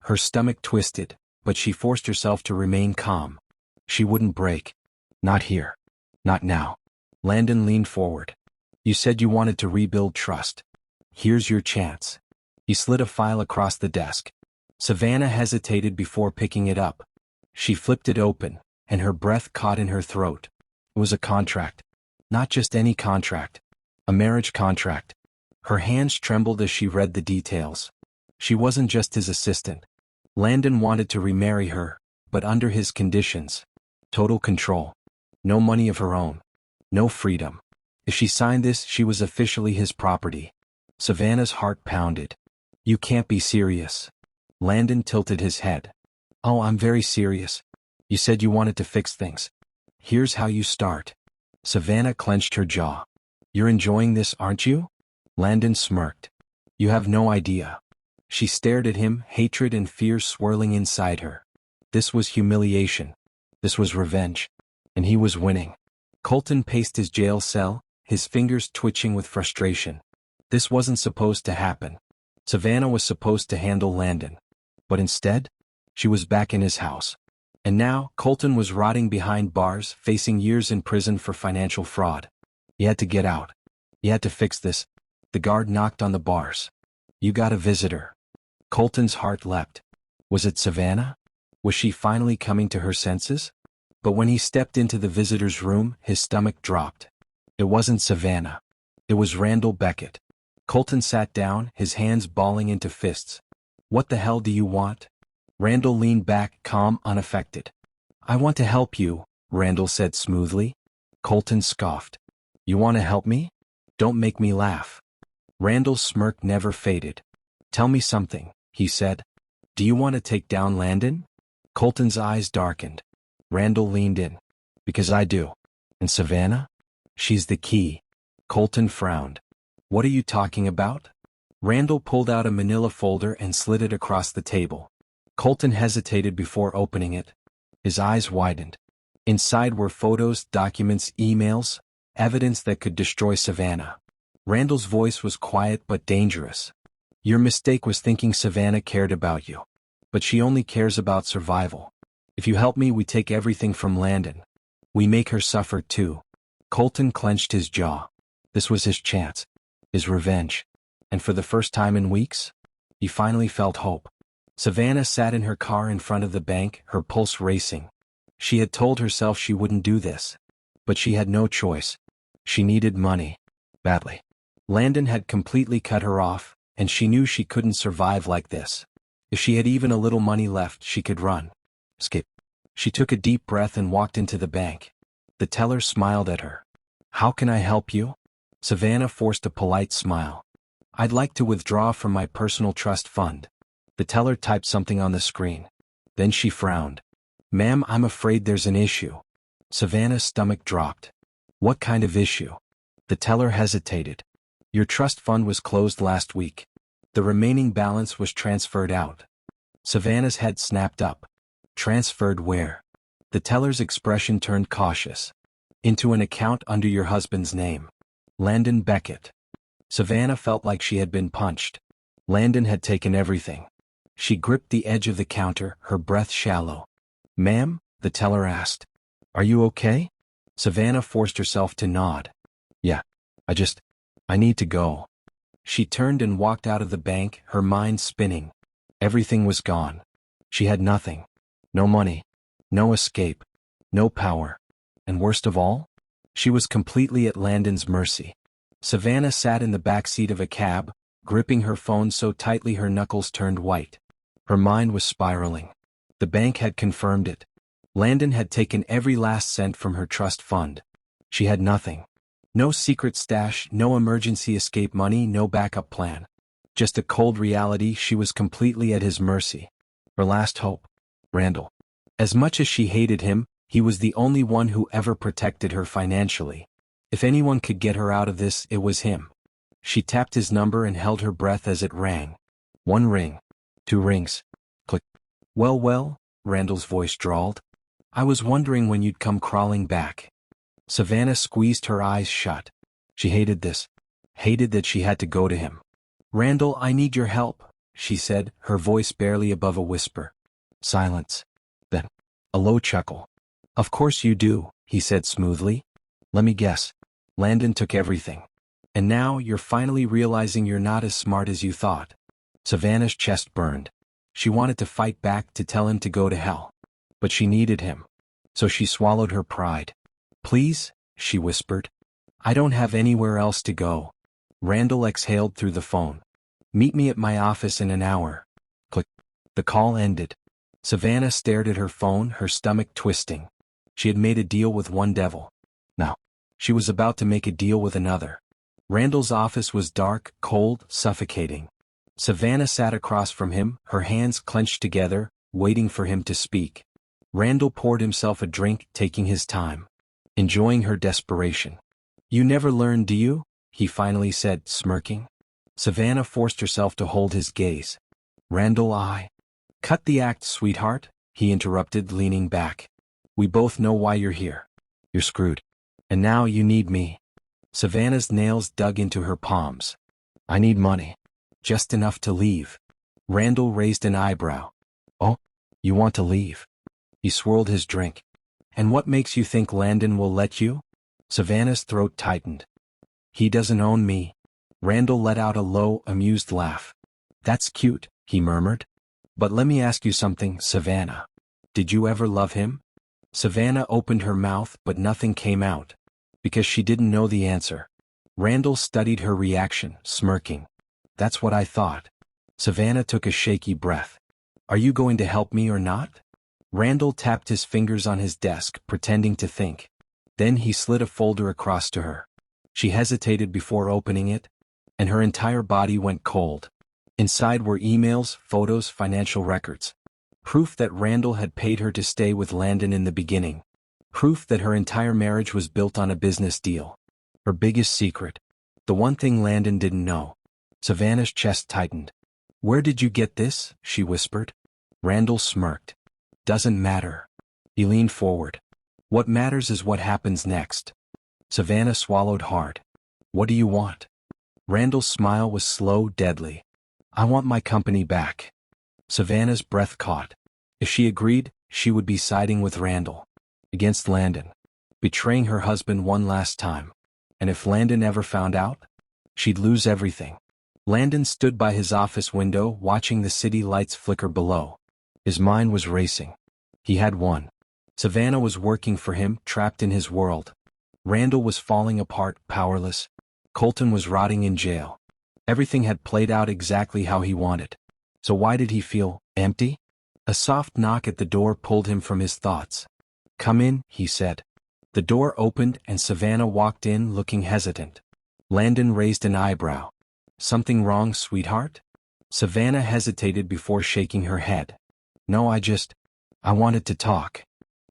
Her stomach twisted, but she forced herself to remain calm. She wouldn't break. Not here. Not now. Landon leaned forward. You said you wanted to rebuild trust. Here's your chance. He slid a file across the desk. Savannah hesitated before picking it up. She flipped it open, and her breath caught in her throat. It was a contract. Not just any contract. A marriage contract. Her hands trembled as she read the details. She wasn't just his assistant. Landon wanted to remarry her, but under his conditions. Total control. No money of her own. No freedom. If she signed this, she was officially his property. Savannah's heart pounded. You can't be serious. Landon tilted his head. Oh, I'm very serious. You said you wanted to fix things. Here's how you start. Savannah clenched her jaw. You're enjoying this, aren't you? Landon smirked. You have no idea. She stared at him, hatred and fear swirling inside her. This was humiliation. This was revenge. And he was winning. Colton paced his jail cell, his fingers twitching with frustration. This wasn't supposed to happen. Savannah was supposed to handle Landon. But instead, she was back in his house. And now, Colton was rotting behind bars, facing years in prison for financial fraud. He had to get out. He had to fix this. The guard knocked on the bars. You got a visitor. Colton's heart leapt. Was it Savannah? Was she finally coming to her senses? But when he stepped into the visitor's room, his stomach dropped. It wasn't Savannah. It was Randall Beckett. Colton sat down, his hands balling into fists. What the hell do you want? Randall leaned back, calm, unaffected. I want to help you, Randall said smoothly. Colton scoffed. You want to help me? Don't make me laugh. Randall's smirk never faded. Tell me something, he said. Do you want to take down Landon? Colton's eyes darkened. Randall leaned in. Because I do. And Savannah? She's the key. Colton frowned. What are you talking about? Randall pulled out a manila folder and slid it across the table. Colton hesitated before opening it. His eyes widened. Inside were photos, documents, emails, evidence that could destroy Savannah. Randall's voice was quiet but dangerous. Your mistake was thinking Savannah cared about you. But she only cares about survival. If you help me, we take everything from Landon. We make her suffer too. Colton clenched his jaw. This was his chance. His revenge. And for the first time in weeks, he finally felt hope. Savannah sat in her car in front of the bank, her pulse racing. She had told herself she wouldn't do this. But she had no choice. She needed money. Badly. Landon had completely cut her off, and she knew she couldn't survive like this. If she had even a little money left, she could run. Escape. She took a deep breath and walked into the bank. The teller smiled at her. How can I help you? Savannah forced a polite smile. I'd like to withdraw from my personal trust fund. The teller typed something on the screen. Then she frowned. Ma'am, I'm afraid there's an issue. Savannah's stomach dropped. What kind of issue? The teller hesitated. Your trust fund was closed last week. The remaining balance was transferred out. Savannah's head snapped up. Transferred where? The teller's expression turned cautious. Into an account under your husband's name. Landon Beckett. Savannah felt like she had been punched. Landon had taken everything. She gripped the edge of the counter, her breath shallow. Ma'am? The teller asked. Are you okay? Savannah forced herself to nod. Yeah. I need to go. She turned and walked out of the bank, her mind spinning. Everything was gone. She had nothing. No money. No escape. No power. And worst of all, she was completely at Landon's mercy. Savannah sat in the back seat of a cab, gripping her phone so tightly her knuckles turned white. Her mind was spiraling. The bank had confirmed it. Landon had taken every last cent from her trust fund. She had nothing. No secret stash, no emergency escape money, no backup plan. Just a cold reality. She was completely at his mercy. Her last hope. Randall. As much as she hated him, he was the only one who ever protected her financially. If anyone could get her out of this, it was him. She tapped his number and held her breath as it rang. 1 ring. 2 rings. Click. Well, Randall's voice drawled. I was wondering when you'd come crawling back. Savannah squeezed her eyes shut. She hated this. Hated that she had to go to him. Randall, I need your help, she said, her voice barely above a whisper. Silence. Then, a low chuckle. Of course you do, he said smoothly. Let me guess. Landon took everything. And now you're finally realizing you're not as smart as you thought. Savannah's chest burned. She wanted to fight back, to tell him to go to hell. But she needed him. so she swallowed her pride. "Please," she whispered. "I don't have anywhere else to go." Randall exhaled through the phone. "Meet me at my office in an hour." Click. The call ended. Savannah stared at her phone, her stomach twisting. She had made a deal with one devil. Now, she was about to make a deal with another. Randall's office was dark, cold, suffocating. Savannah sat across from him, her hands clenched together, waiting for him to speak. Randall poured himself a drink, taking his time, enjoying her desperation. "You never learn, do you?" he finally said, smirking. Savannah forced herself to hold his gaze. "Randall, Cut the act, sweetheart," he interrupted, leaning back. "We both know why you're here. You're screwed. And now you need me." Savannah's nails dug into her palms. "I need money. Just enough to leave." Randall raised an eyebrow. "Oh, you want to leave?" He swirled his drink. "And what makes you think Landon will let you?" Savannah's throat tightened. "He doesn't own me." Randall let out a low, amused laugh. "That's cute," he murmured. "But let me ask you something, Savannah. Did you ever love him?" Savannah opened her mouth, but nothing came out, because she didn't know the answer. Randall studied her reaction, smirking. "That's what I thought." Savannah took a shaky breath. "Are you going to help me or not?" Randall tapped his fingers on his desk, pretending to think. Then he slid a folder across to her. She hesitated before opening it, and her entire body went cold. Inside were emails, photos, financial records. Proof that Randall had paid her to stay with Landon in the beginning. Proof that her entire marriage was built on a business deal. Her biggest secret. The one thing Landon didn't know. Savannah's chest tightened. "Where did you get this?" she whispered. Randall smirked. "Doesn't matter." He leaned forward. "What matters is what happens next." Savannah swallowed hard. "What do you want?" Randall's smile was slow, deadly. "I want my company back." Savannah's breath caught. If she agreed, she would be siding with Randall. Against Landon. Betraying her husband one last time. And if Landon ever found out? She'd lose everything. Landon stood by his office window, watching the city lights flicker below. His mind was racing. He had won. Savannah was working for him, trapped in his world. Randall was falling apart, powerless. Colton was rotting in jail. Everything had played out exactly how he wanted. So why did he feel empty? A soft knock at the door pulled him from his thoughts. "Come in," he said. The door opened and Savannah walked in, looking hesitant. Landon raised an eyebrow. "Something wrong, sweetheart?" Savannah hesitated before shaking her head. "No, I wanted to talk."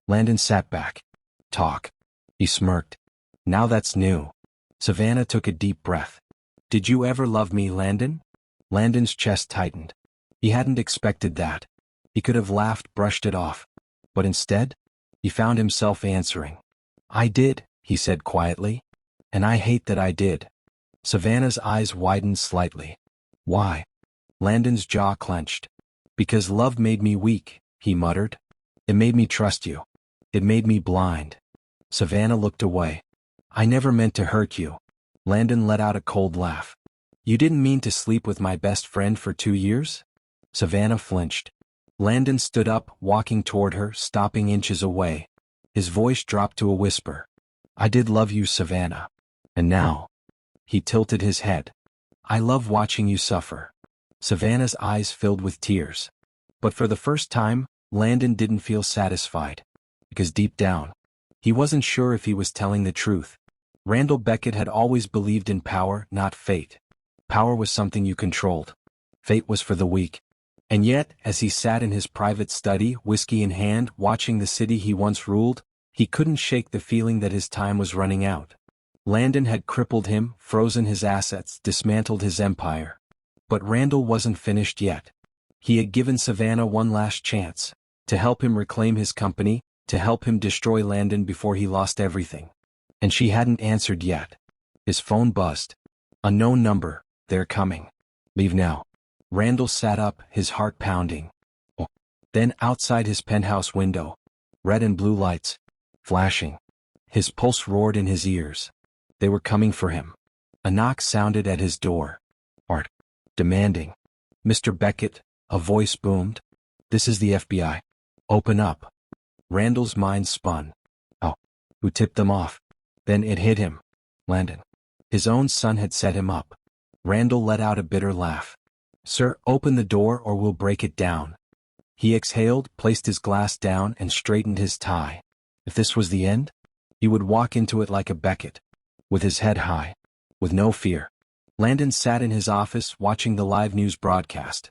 Landon sat back. "Talk." He smirked. "Now that's new." Savannah took a deep breath. "Did you ever love me, Landon?" Landon's chest tightened. He hadn't expected that. He could have laughed, brushed it off. But instead, he found himself answering. "I did," he said quietly. "And I hate that I did." Savannah's eyes widened slightly. "Why?" Landon's jaw clenched. "Because love made me weak," he muttered. "It made me trust you. It made me blind." Savannah looked away. "I never meant to hurt you." Landon let out a cold laugh. "You didn't mean to sleep with my best friend for 2 years?" Savannah flinched. Landon stood up, walking toward her, stopping inches away. His voice dropped to a whisper. "I did love you, Savannah. And now." He tilted his head. "I love watching you suffer." Savannah's eyes filled with tears. But for the first time, Landon didn't feel satisfied. Because deep down, he wasn't sure if he was telling the truth. Randall Beckett had always believed in power, not fate. Power was something you controlled. Fate was for the weak. And yet, as he sat in his private study, whiskey in hand, watching the city he once ruled, he couldn't shake the feeling that his time was running out. Landon had crippled him, frozen his assets, dismantled his empire. But Randall wasn't finished yet. He had given Savannah one last chance, to help him reclaim his company, to help him destroy Landon before he lost everything. And she hadn't answered yet. His phone buzzed. "Unknown number, they're coming. Leave now." Randall sat up, his heart pounding. Oh. Then outside his penthouse window, red and blue lights, flashing. His pulse roared in his ears. They were coming for him. A knock sounded at his door. Art. Demanding. "Mr. Beckett," a voice boomed. "This is the FBI. Open up." Randall's mind spun. Oh, who tipped them off? Then it hit him. Landon. His own son had set him up. Randall let out a bitter laugh. Sir, open the door or we'll break it down. He exhaled, placed his glass down, and straightened his tie. If this was the end, he would walk into it like a Beckett, with his head high, with no fear. Landon sat in his office watching the live news broadcast.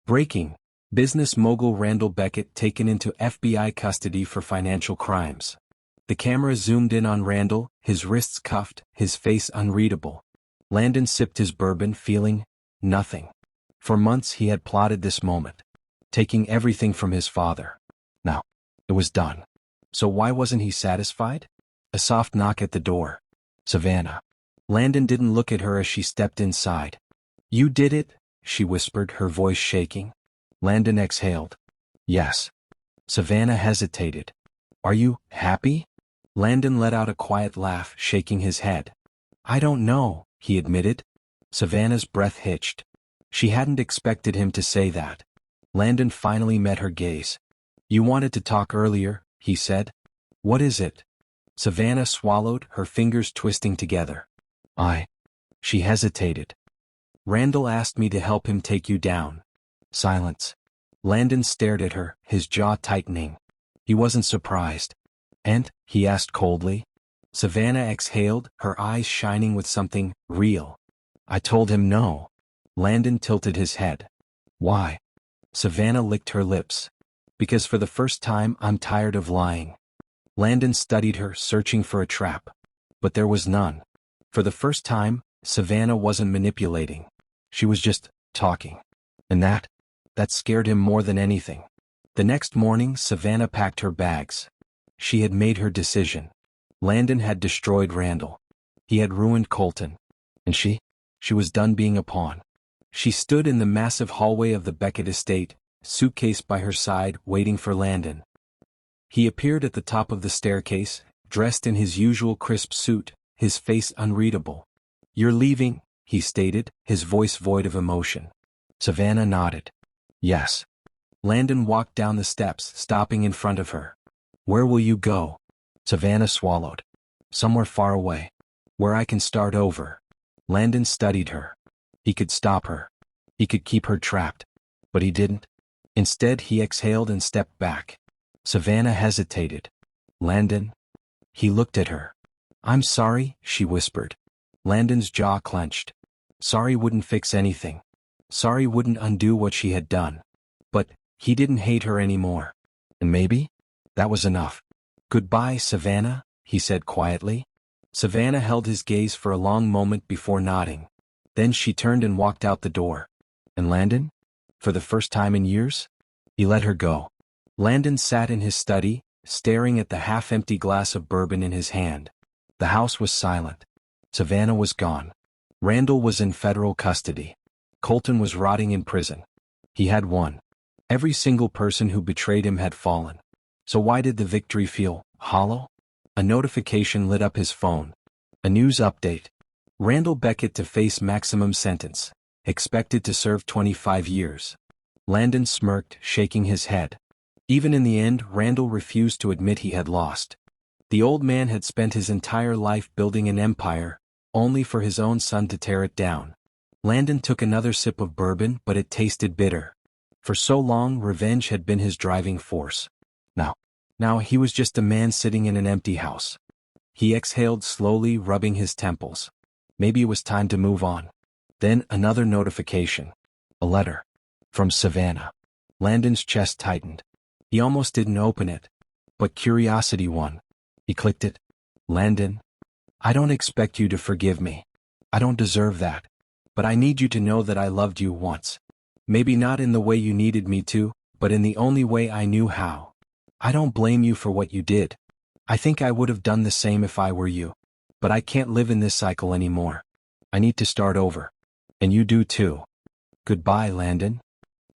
Breaking. Business mogul Randall Beckett taken into FBI custody for financial crimes. The camera zoomed in on Randall, his wrists cuffed, his face unreadable. Landon sipped his bourbon, feeling nothing. For months he had plotted this moment, taking everything from his father. Now, it was done. So why wasn't he satisfied? A soft knock at the door. Savannah. Landon didn't look at her as she stepped inside. You did it? She whispered, her voice shaking. Landon exhaled. Yes. Savannah hesitated. Are you happy? Landon let out a quiet laugh, shaking his head. I don't know, he admitted. Savannah's breath hitched. She hadn't expected him to say that. Landon finally met her gaze. You wanted to talk earlier, he said. What is it? Savannah swallowed, her fingers twisting together. She hesitated. Randall asked me to help him take you down. Silence. Landon stared at her, his jaw tightening. He wasn't surprised. And, he asked coldly. Savannah exhaled, her eyes shining with something real. I told him no. Landon tilted his head. Why? Savannah licked her lips. Because for the first time I'm tired of lying. Landon studied her, searching for a trap. But there was none. For the first time, Savannah wasn't manipulating. She was just talking. And that scared him more than anything. The next morning, Savannah packed her bags. She had made her decision. Landon had destroyed Randall. He had ruined Colton. And she was done being a pawn. She stood in the massive hallway of the Beckett estate, suitcase by her side, waiting for Landon. He appeared at the top of the staircase, dressed in his usual crisp suit, his face unreadable. You're leaving, he stated, his voice void of emotion. Savannah nodded. Yes. Landon walked down the steps, stopping in front of her. Where will you go? Savannah swallowed. Somewhere far away. Where I can start over. Landon studied her. He could stop her. He could keep her trapped. But he didn't. Instead, he exhaled and stepped back. Savannah hesitated. Landon? He looked at her. I'm sorry, she whispered. Landon's jaw clenched. Sorry wouldn't fix anything. Sorry wouldn't undo what she had done. But he didn't hate her anymore. And maybe that was enough. Goodbye, Savannah, he said quietly. Savannah held his gaze for a long moment before nodding. Then she turned and walked out the door. And Landon? For the first time in years? He let her go. Landon sat in his study, staring at the half-empty glass of bourbon in his hand. The house was silent. Savannah was gone. Randall was in federal custody. Colton was rotting in prison. He had won. Every single person who betrayed him had fallen. So why did the victory feel hollow? A notification lit up his phone. A news update. Randall Beckett to face maximum sentence. Expected to serve 25 years. Landon smirked, shaking his head. Even in the end, Randall refused to admit he had lost. The old man had spent his entire life building an empire, only for his own son to tear it down. Landon took another sip of bourbon, but it tasted bitter. For so long, revenge had been his driving force. Now he was just a man sitting in an empty house. He exhaled slowly, rubbing his temples. Maybe it was time to move on. Then another notification. A letter. From Savannah. Landon's chest tightened. He almost didn't open it. But curiosity won. He clicked it. Landon. I don't expect you to forgive me. I don't deserve that. But I need you to know that I loved you once. Maybe not in the way you needed me to, but in the only way I knew how. I don't blame you for what you did. I think I would have done the same if I were you. But I can't live in this cycle anymore. I need to start over. And you do too. Goodbye, Landon.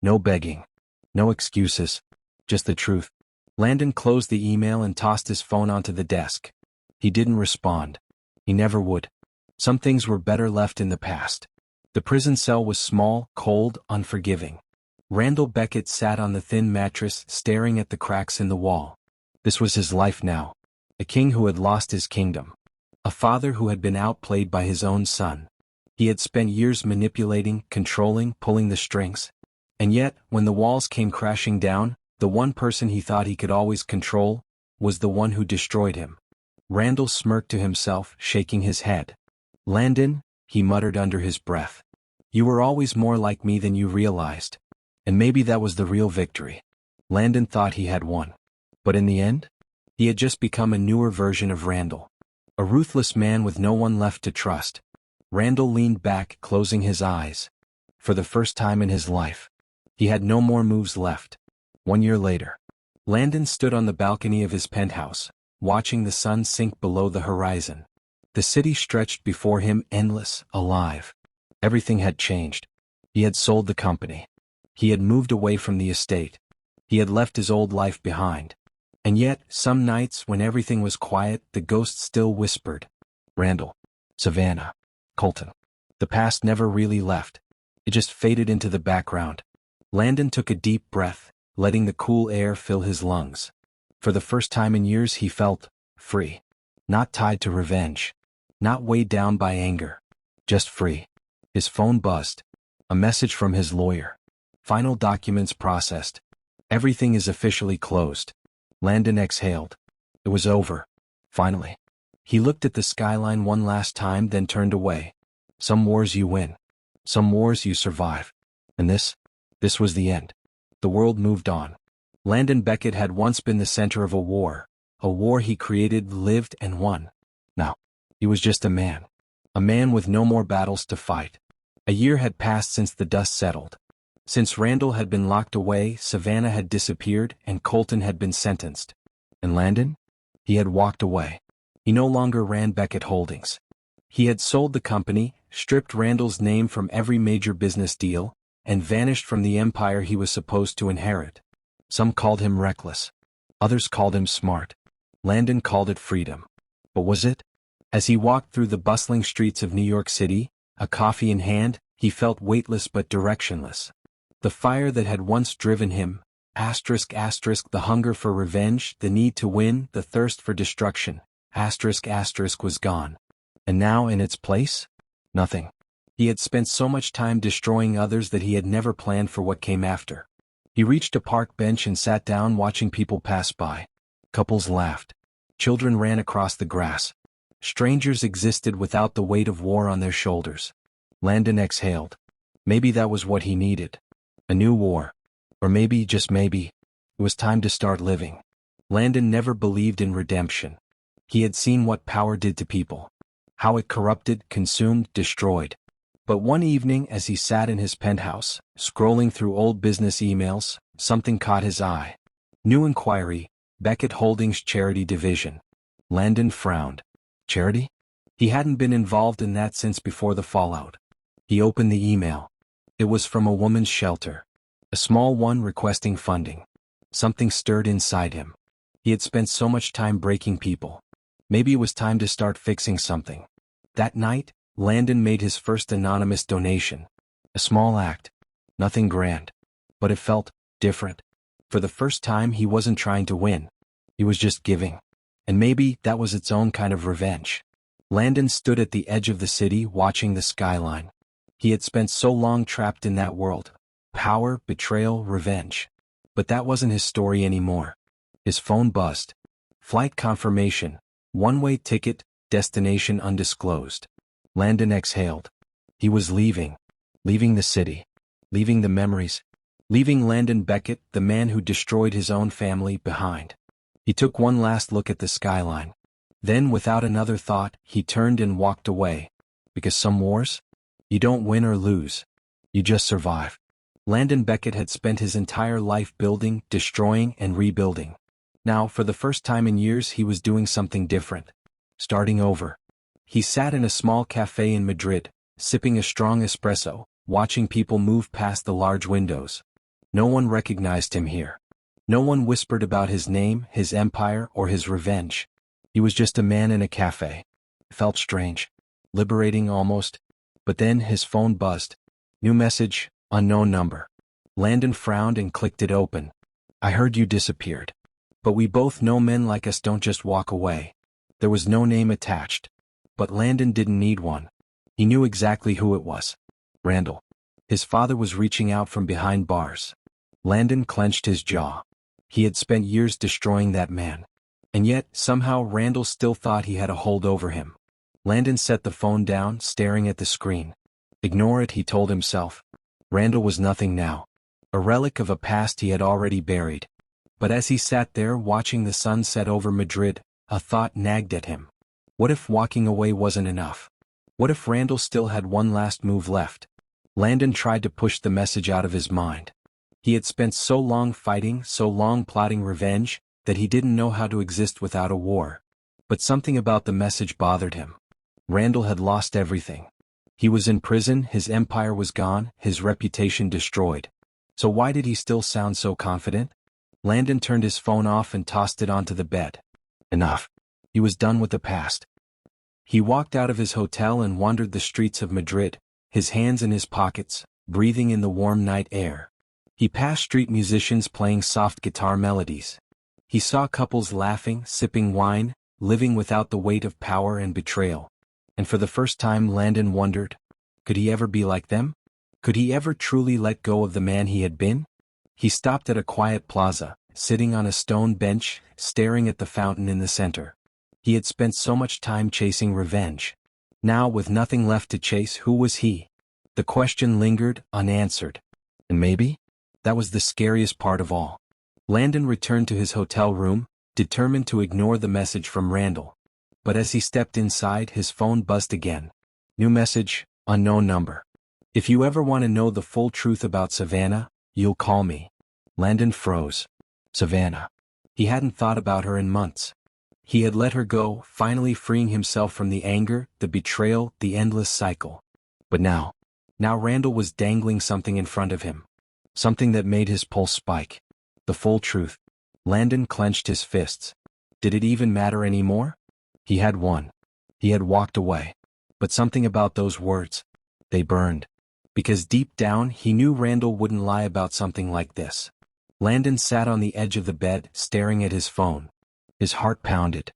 No begging. No excuses. Just the truth. Landon closed the email and tossed his phone onto the desk. He didn't respond. He never would. Some things were better left in the past. The prison cell was small, cold, unforgiving. Randall Beckett sat on the thin mattress, staring at the cracks in the wall. This was his life now. A king who had lost his kingdom. A father who had been outplayed by his own son. He had spent years manipulating, controlling, pulling the strings. And yet, when the walls came crashing down, the one person he thought he could always control was the one who destroyed him. Randall smirked to himself, shaking his head. Landon, he muttered under his breath. You were always more like me than you realized. And maybe that was the real victory. Landon thought he had won. But in the end, he had just become a newer version of Randall. A ruthless man with no one left to trust. Randall leaned back, closing his eyes. For the first time in his life, he had no more moves left. 1 year later, Landon stood on the balcony of his penthouse, watching the sun sink below the horizon. The city stretched before him, endless, alive. Everything had changed. He had sold the company. He had moved away from the estate. He had left his old life behind. And yet, some nights when everything was quiet, the ghost still whispered. Randall, Savannah, Colton. The past never really left. It just faded into the background. Landon took a deep breath, letting the cool air fill his lungs. For the first time in years he felt free. Not tied to revenge. Not weighed down by anger. Just free. His phone buzzed. A message from his lawyer. Final documents processed. Everything is officially closed. Landon exhaled. It was over. Finally. He looked at the skyline one last time, then turned away. Some wars you win. Some wars you survive. And this was the end. The world moved on. Landon Beckett had once been the center of a war he created, lived, and won. Now, he was just a man with no more battles to fight. A year had passed since the dust settled. Since Randall had been locked away, Savannah had disappeared, and Colton had been sentenced. And Landon? He had walked away. He no longer ran Beckett Holdings. He had sold the company, stripped Randall's name from every major business deal, and vanished from the empire he was supposed to inherit. Some called him reckless. Others called him smart. Landon called it freedom. But was it? As he walked through the bustling streets of New York City, a coffee in hand, he felt weightless but directionless. The fire that had once driven him, the hunger for revenge, the need to win, the thirst for destruction, was gone. And now in its place? Nothing. He had spent so much time destroying others that he had never planned for what came after. He reached a park bench and sat down, watching people pass by. Couples laughed. Children ran across the grass. Strangers existed without the weight of war on their shoulders. Landon exhaled. Maybe that was what he needed. A new war. Or maybe, just maybe, it was time to start living. Landon never believed in redemption. He had seen what power did to people. How it corrupted, consumed, destroyed. But one evening as he sat in his penthouse, scrolling through old business emails, something caught his eye. New inquiry, Beckett Holdings Charity Division. Landon frowned. Charity? He hadn't been involved in that since before the fallout. He opened the email. It was from a woman's shelter. A small one requesting funding. Something stirred inside him. He had spent so much time breaking people. Maybe it was time to start fixing something. That night, Landon made his first anonymous donation. A small act. Nothing grand. But it felt different. For the first time he wasn't trying to win. He was just giving. And maybe that was its own kind of revenge. Landon stood at the edge of the city watching the skyline. He had spent so long trapped in that world. Power, betrayal, revenge. But that wasn't his story anymore. His phone buzzed. Flight confirmation. One-way ticket, destination undisclosed. Landon exhaled. He was leaving. Leaving the city. Leaving the memories. Leaving Landon Beckett, the man who destroyed his own family, behind. He took one last look at the skyline. Then, without another thought, he turned and walked away. Because some wars? You don't win or lose. You just survive. Landon Beckett had spent his entire life building, destroying, and rebuilding. Now, for the first time in years, he was doing something different. Starting over. He sat in a small cafe in Madrid, sipping a strong espresso, watching people move past the large windows. No one recognized him here. No one whispered about his name, his empire, or his revenge. He was just a man in a cafe. It felt strange. Liberating almost. But then his phone buzzed. New message, unknown number. Landon frowned and clicked it open. I heard you disappeared. But we both know men like us don't just walk away. There was no name attached. But Landon didn't need one. He knew exactly who it was. Randall. His father was reaching out from behind bars. Landon clenched his jaw. He had spent years destroying that man. And yet, somehow Randall still thought he had a hold over him. Landon set the phone down, staring at the screen. Ignore it, he told himself. Randall was nothing now. A relic of a past he had already buried. But as he sat there watching the sun set over Madrid, a thought nagged at him. What if walking away wasn't enough? What if Randall still had one last move left? Landon tried to push the message out of his mind. He had spent so long fighting, so long plotting revenge, that he didn't know how to exist without a war. But something about the message bothered him. Randall had lost everything. He was in prison, his empire was gone, his reputation destroyed. So why did he still sound so confident? Landon turned his phone off and tossed it onto the bed. Enough. He was done with the past. He walked out of his hotel and wandered the streets of Madrid, his hands in his pockets, breathing in the warm night air. He passed street musicians playing soft guitar melodies. He saw couples laughing, sipping wine, living without the weight of power and betrayal. And for the first time Landon wondered, could he ever be like them? Could he ever truly let go of the man he had been? He stopped at a quiet plaza, sitting on a stone bench, staring at the fountain in the center. He had spent so much time chasing revenge. Now, with nothing left to chase, who was he? The question lingered, unanswered. And maybe? That was the scariest part of all. Landon returned to his hotel room, determined to ignore the message from Randall. But as he stepped inside, his phone buzzed again. New message, unknown number. If you ever want to know the full truth about Savannah, you'll call me. Landon froze. Savannah. He hadn't thought about her in months. He had let her go, finally freeing himself from the anger, the betrayal, the endless cycle. But now Randall was dangling something in front of him. Something that made his pulse spike. The full truth. Landon clenched his fists. Did it even matter anymore? He had won. He had walked away. But something about those words. They burned. Because deep down he knew Randall wouldn't lie about something like this. Landon sat on the edge of the bed, staring at his phone. His heart pounded.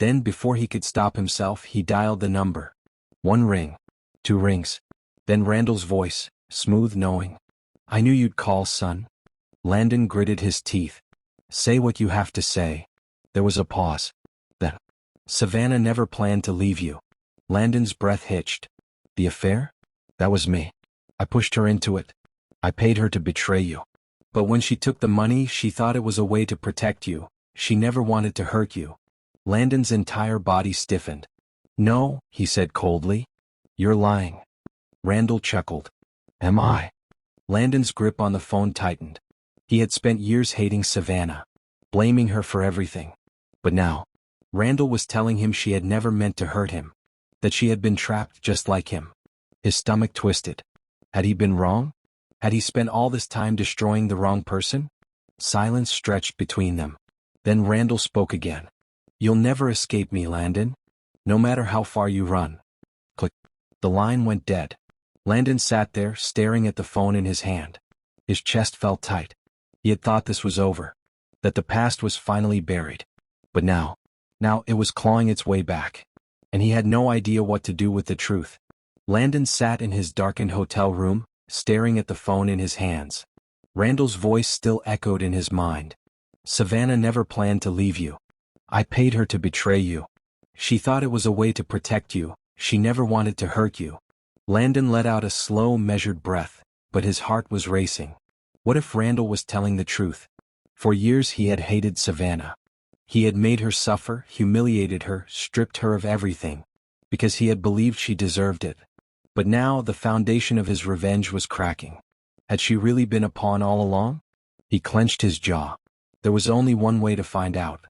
Then, before he could stop himself, he dialed the number. 1 ring. 2 rings. Then Randall's voice, smooth, knowing. I knew you'd call, son. Landon gritted his teeth. Say what you have to say. There was a pause. Then, Savannah never planned to leave you. Landon's breath hitched. The affair? That was me. I pushed her into it. I paid her to betray you. But when she took the money, she thought it was a way to protect you. She never wanted to hurt you. Landon's entire body stiffened. No, he said coldly. You're lying. Randall chuckled. Am I? Landon's grip on the phone tightened. He had spent years hating Savannah, blaming her for everything. But now, Randall was telling him she had never meant to hurt him, that she had been trapped just like him. His stomach twisted. Had he been wrong? Had he spent all this time destroying the wrong person? Silence stretched between them. Then Randall spoke again. You'll never escape me, Landon. No matter how far you run. Click. The line went dead. Landon sat there, staring at the phone in his hand. His chest felt tight. He had thought this was over. That the past was finally buried. But now it was clawing its way back. And he had no idea what to do with the truth. Landon sat in his darkened hotel room, staring at the phone in his hands. Randall's voice still echoed in his mind. Savannah never planned to leave you. I paid her to betray you. She thought it was a way to protect you. She never wanted to hurt you. Landon let out a slow, measured breath, but his heart was racing. What if Randall was telling the truth? For years he had hated Savannah. He had made her suffer, humiliated her, stripped her of everything, because he had believed she deserved it. But now the foundation of his revenge was cracking. Had she really been a pawn all along? He clenched his jaw. There was only one way to find out.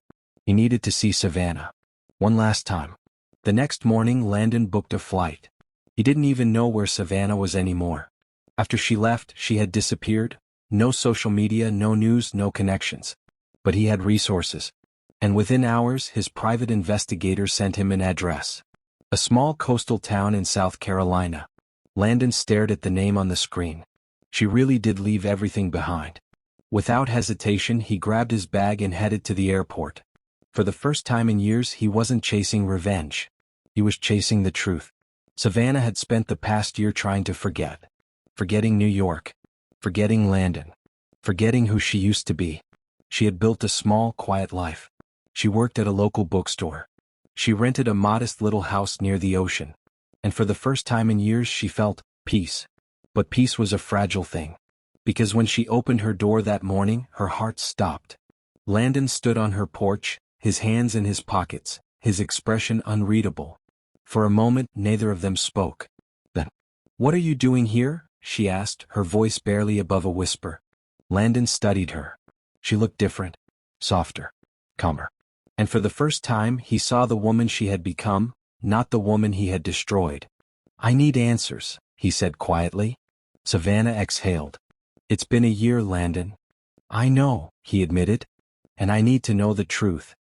He needed to see Savannah. One last time. The next morning Landon booked a flight. He didn't even know where Savannah was anymore. After she left, she had disappeared. No social media, no news, no connections. But he had resources. And within hours, his private investigator sent him an address. A small coastal town in South Carolina. Landon stared at the name on the screen. She really did leave everything behind. Without hesitation, he grabbed his bag and headed to the airport. For the first time in years, he wasn't chasing revenge. He was chasing the truth. Savannah had spent the past year trying to forget. Forgetting New York. Forgetting Landon. Forgetting who she used to be. She had built a small, quiet life. She worked at a local bookstore. She rented a modest little house near the ocean. And for the first time in years, she felt peace. But peace was a fragile thing. Because when she opened her door that morning, her heart stopped. Landon stood on her porch, his hands in his pockets, his expression unreadable. For a moment, neither of them spoke. Then, "What are you doing here?" she asked, her voice barely above a whisper. Landon studied her. She looked different, softer, calmer. And for the first time, he saw the woman she had become, not the woman he had destroyed. "I need answers," he said quietly. Savannah exhaled. "It's been a year, Landon." "I know," he admitted. "And I need to know the truth."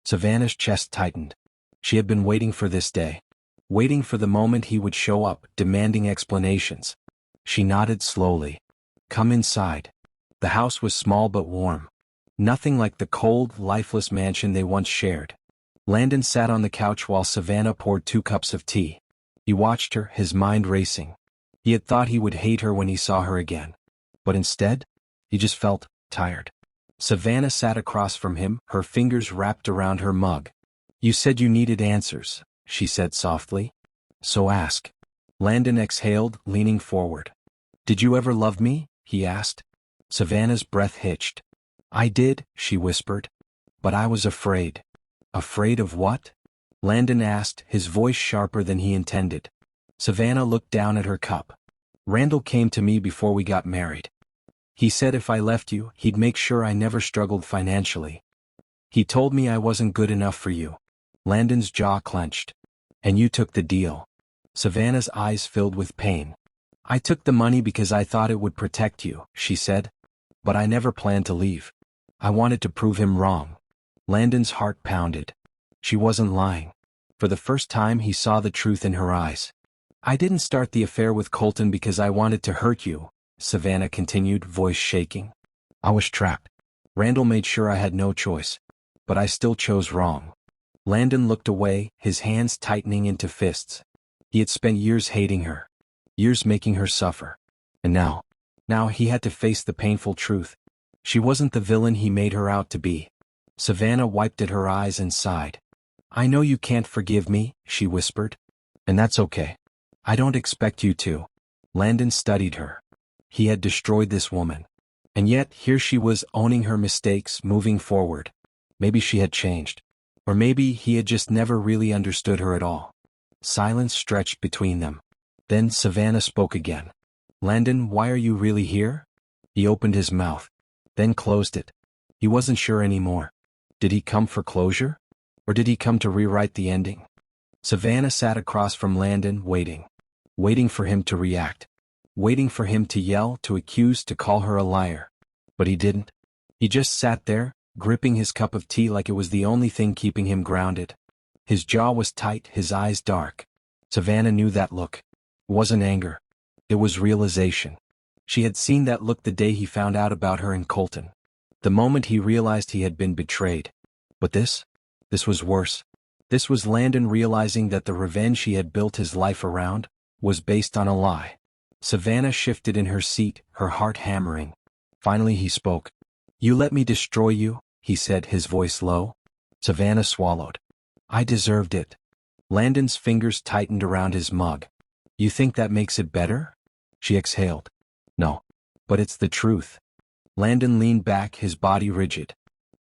Savannah's chest tightened. She had been waiting for this day. Waiting for the moment he would show up, demanding explanations. She nodded slowly. "Come inside." The house was small but warm. Nothing like the cold, lifeless mansion they once shared. Landon sat on the couch while Savannah poured 2 cups of tea. He watched her, his mind racing. He had thought he would hate her when he saw her again. But instead, he just felt tired. Savannah sat across from him, her fingers wrapped around her mug. "You said you needed answers," she said softly. "So ask." Landon exhaled, leaning forward. "Did you ever love me?" he asked. Savannah's breath hitched. "I did," she whispered. "But I was afraid." "Afraid of what?" Landon asked, his voice sharper than he intended. Savannah looked down at her cup. "Randall came to me before we got married. He said if I left you, he'd make sure I never struggled financially. He told me I wasn't good enough for you." Landon's jaw clenched. "And you took the deal." Savannah's eyes filled with pain. "I took the money because I thought it would protect you," she said. "But I never planned to leave. I wanted to prove him wrong." Landon's heart pounded. She wasn't lying. For the first time he saw the truth in her eyes. "I didn't start the affair with Colton because I wanted to hurt you," Savannah continued, voice shaking. "I was trapped. Randall made sure I had no choice. But I still chose wrong." Landon looked away, his hands tightening into fists. He had spent years hating her. Years making her suffer. And now he had to face the painful truth. She wasn't the villain he made her out to be. Savannah wiped at her eyes and sighed. "I know you can't forgive me," she whispered. "And that's okay. I don't expect you to." Landon studied her. He had destroyed this woman. And yet, here she was owning her mistakes, moving forward. Maybe she had changed. Or maybe he had just never really understood her at all. Silence stretched between them. Then Savannah spoke again. "Landon, why are you really here?" He opened his mouth, then closed it. He wasn't sure anymore. Did he come for closure? Or did he come to rewrite the ending? Savannah sat across from Landon, waiting. Waiting for him to react. Waiting for him to yell, to accuse, to call her a liar. But he didn't. He just sat there, gripping his cup of tea like it was the only thing keeping him grounded. His jaw was tight, his eyes dark. Savannah knew that look. It wasn't anger. It was realization. She had seen that look the day he found out about her and Colton. The moment he realized he had been betrayed. But this was worse. This was Landon realizing that the revenge he had built his life around was based on a lie. Savannah shifted in her seat, her heart hammering. Finally he spoke. "You let me destroy you," he said, his voice low. Savannah swallowed. "I deserved it." Landon's fingers tightened around his mug. "You think that makes it better?" She exhaled. "No. But it's the truth." Landon leaned back, his body rigid.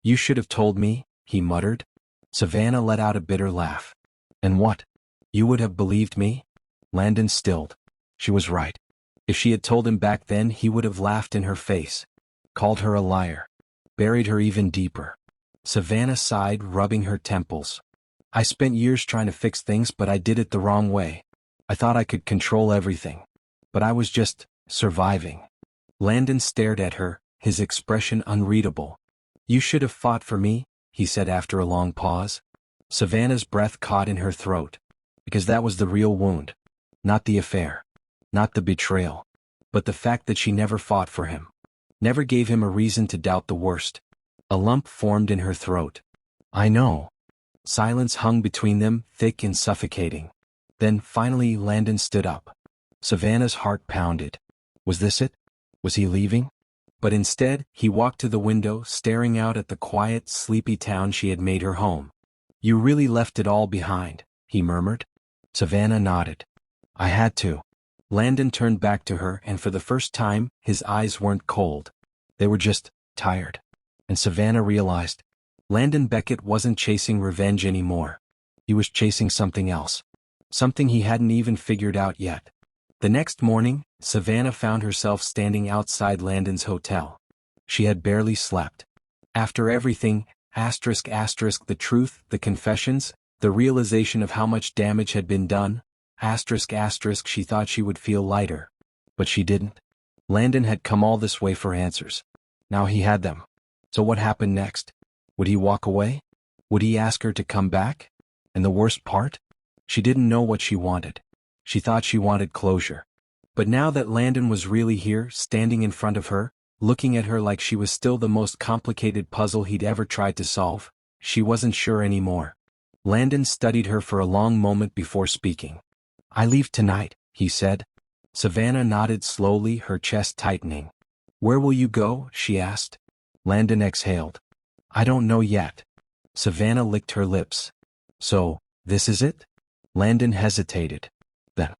"You should have told me," he muttered. Savannah let out a bitter laugh. "And what? You would have believed me?" Landon stilled. She was right. If she had told him back then, he would have laughed in her face. Called her a liar. Buried her even deeper. Savannah sighed, rubbing her temples. "I spent years trying to fix things, but I did it the wrong way. I thought I could control everything. But I was just surviving." Landon stared at her, his expression unreadable. "You should have fought for me," he said after a long pause. Savannah's breath caught in her throat. Because that was the real wound. Not the affair. Not the betrayal. But the fact that she never fought for him. never gave him a reason to doubt the worst. A lump formed in her throat. I know. Silence hung between them, thick and suffocating. Then, finally, Landon stood up. Savannah's heart pounded. Was this it? Was he leaving? But instead, he walked to the window, staring out at the quiet, sleepy town she had made her home. You really left it all behind, he murmured. Savannah nodded. I had to. Landon turned back to her, and for the first time, his eyes weren't cold. They were just tired. And Savannah realized, Landon Beckett wasn't chasing revenge anymore. He was chasing something else. Something he hadn't even figured out yet. The next morning, Savannah found herself standing outside Landon's hotel. She had barely slept. After everything, the truth, the confessions, the realization of how much damage had been done, she thought she would feel lighter. But she didn't. Landon had come all this way for answers. Now he had them. So what happened next? Would he walk away? Would he ask her to come back? And the worst part? She didn't know what she wanted. She thought she wanted closure. But now that Landon was really here, standing in front of her, looking at her like she was still the most complicated puzzle he'd ever tried to solve, she wasn't sure anymore. Landon studied her for a long moment before speaking. I leave tonight, he said. Savannah nodded slowly, her chest tightening. Where will you go? She asked. Landon exhaled. I don't know yet. Savannah licked her lips. So, this is it? Landon hesitated. Then,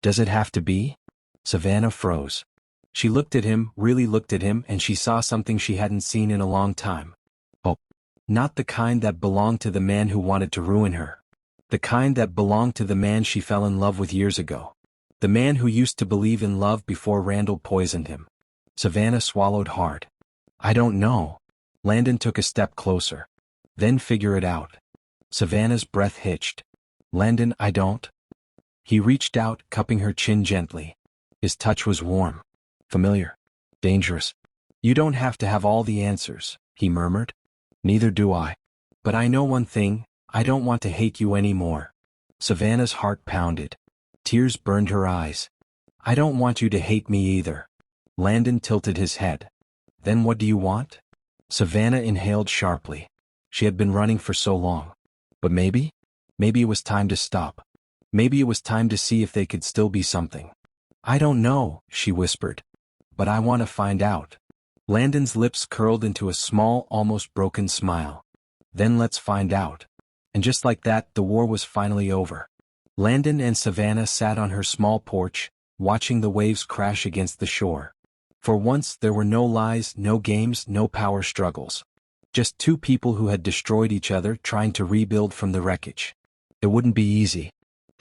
does it have to be? Savannah froze. She looked at him, really looked at him, and she saw something she hadn't seen in a long time. Hope. Not the kind that belonged to the man who wanted to ruin her. The kind that belonged to the man she fell in love with years ago. The man who used to believe in love before Randall poisoned him. Savannah swallowed hard. I don't know. Landon took a step closer. Then figure it out. Savannah's breath hitched. Landon, I don't. He reached out, cupping her chin gently. His touch was warm. Familiar. Dangerous. You don't have to have all the answers, he murmured. Neither do I. But I know one thing, I don't want to hate you anymore. Savannah's heart pounded. Tears burned her eyes. I don't want you to hate me either. Landon tilted his head. Then what do you want? Savannah inhaled sharply. She had been running for so long. But maybe it was time to stop. Maybe it was time to see if they could still be something. I don't know, she whispered. But I want to find out. Landon's lips curled into a small, almost broken smile. Then let's find out. And just like that, the war was finally over. Landon and Savannah sat on her small porch, watching the waves crash against the shore. For once, there were no lies, no games, no power struggles. Just two people who had destroyed each other trying to rebuild from the wreckage. It wouldn't be easy.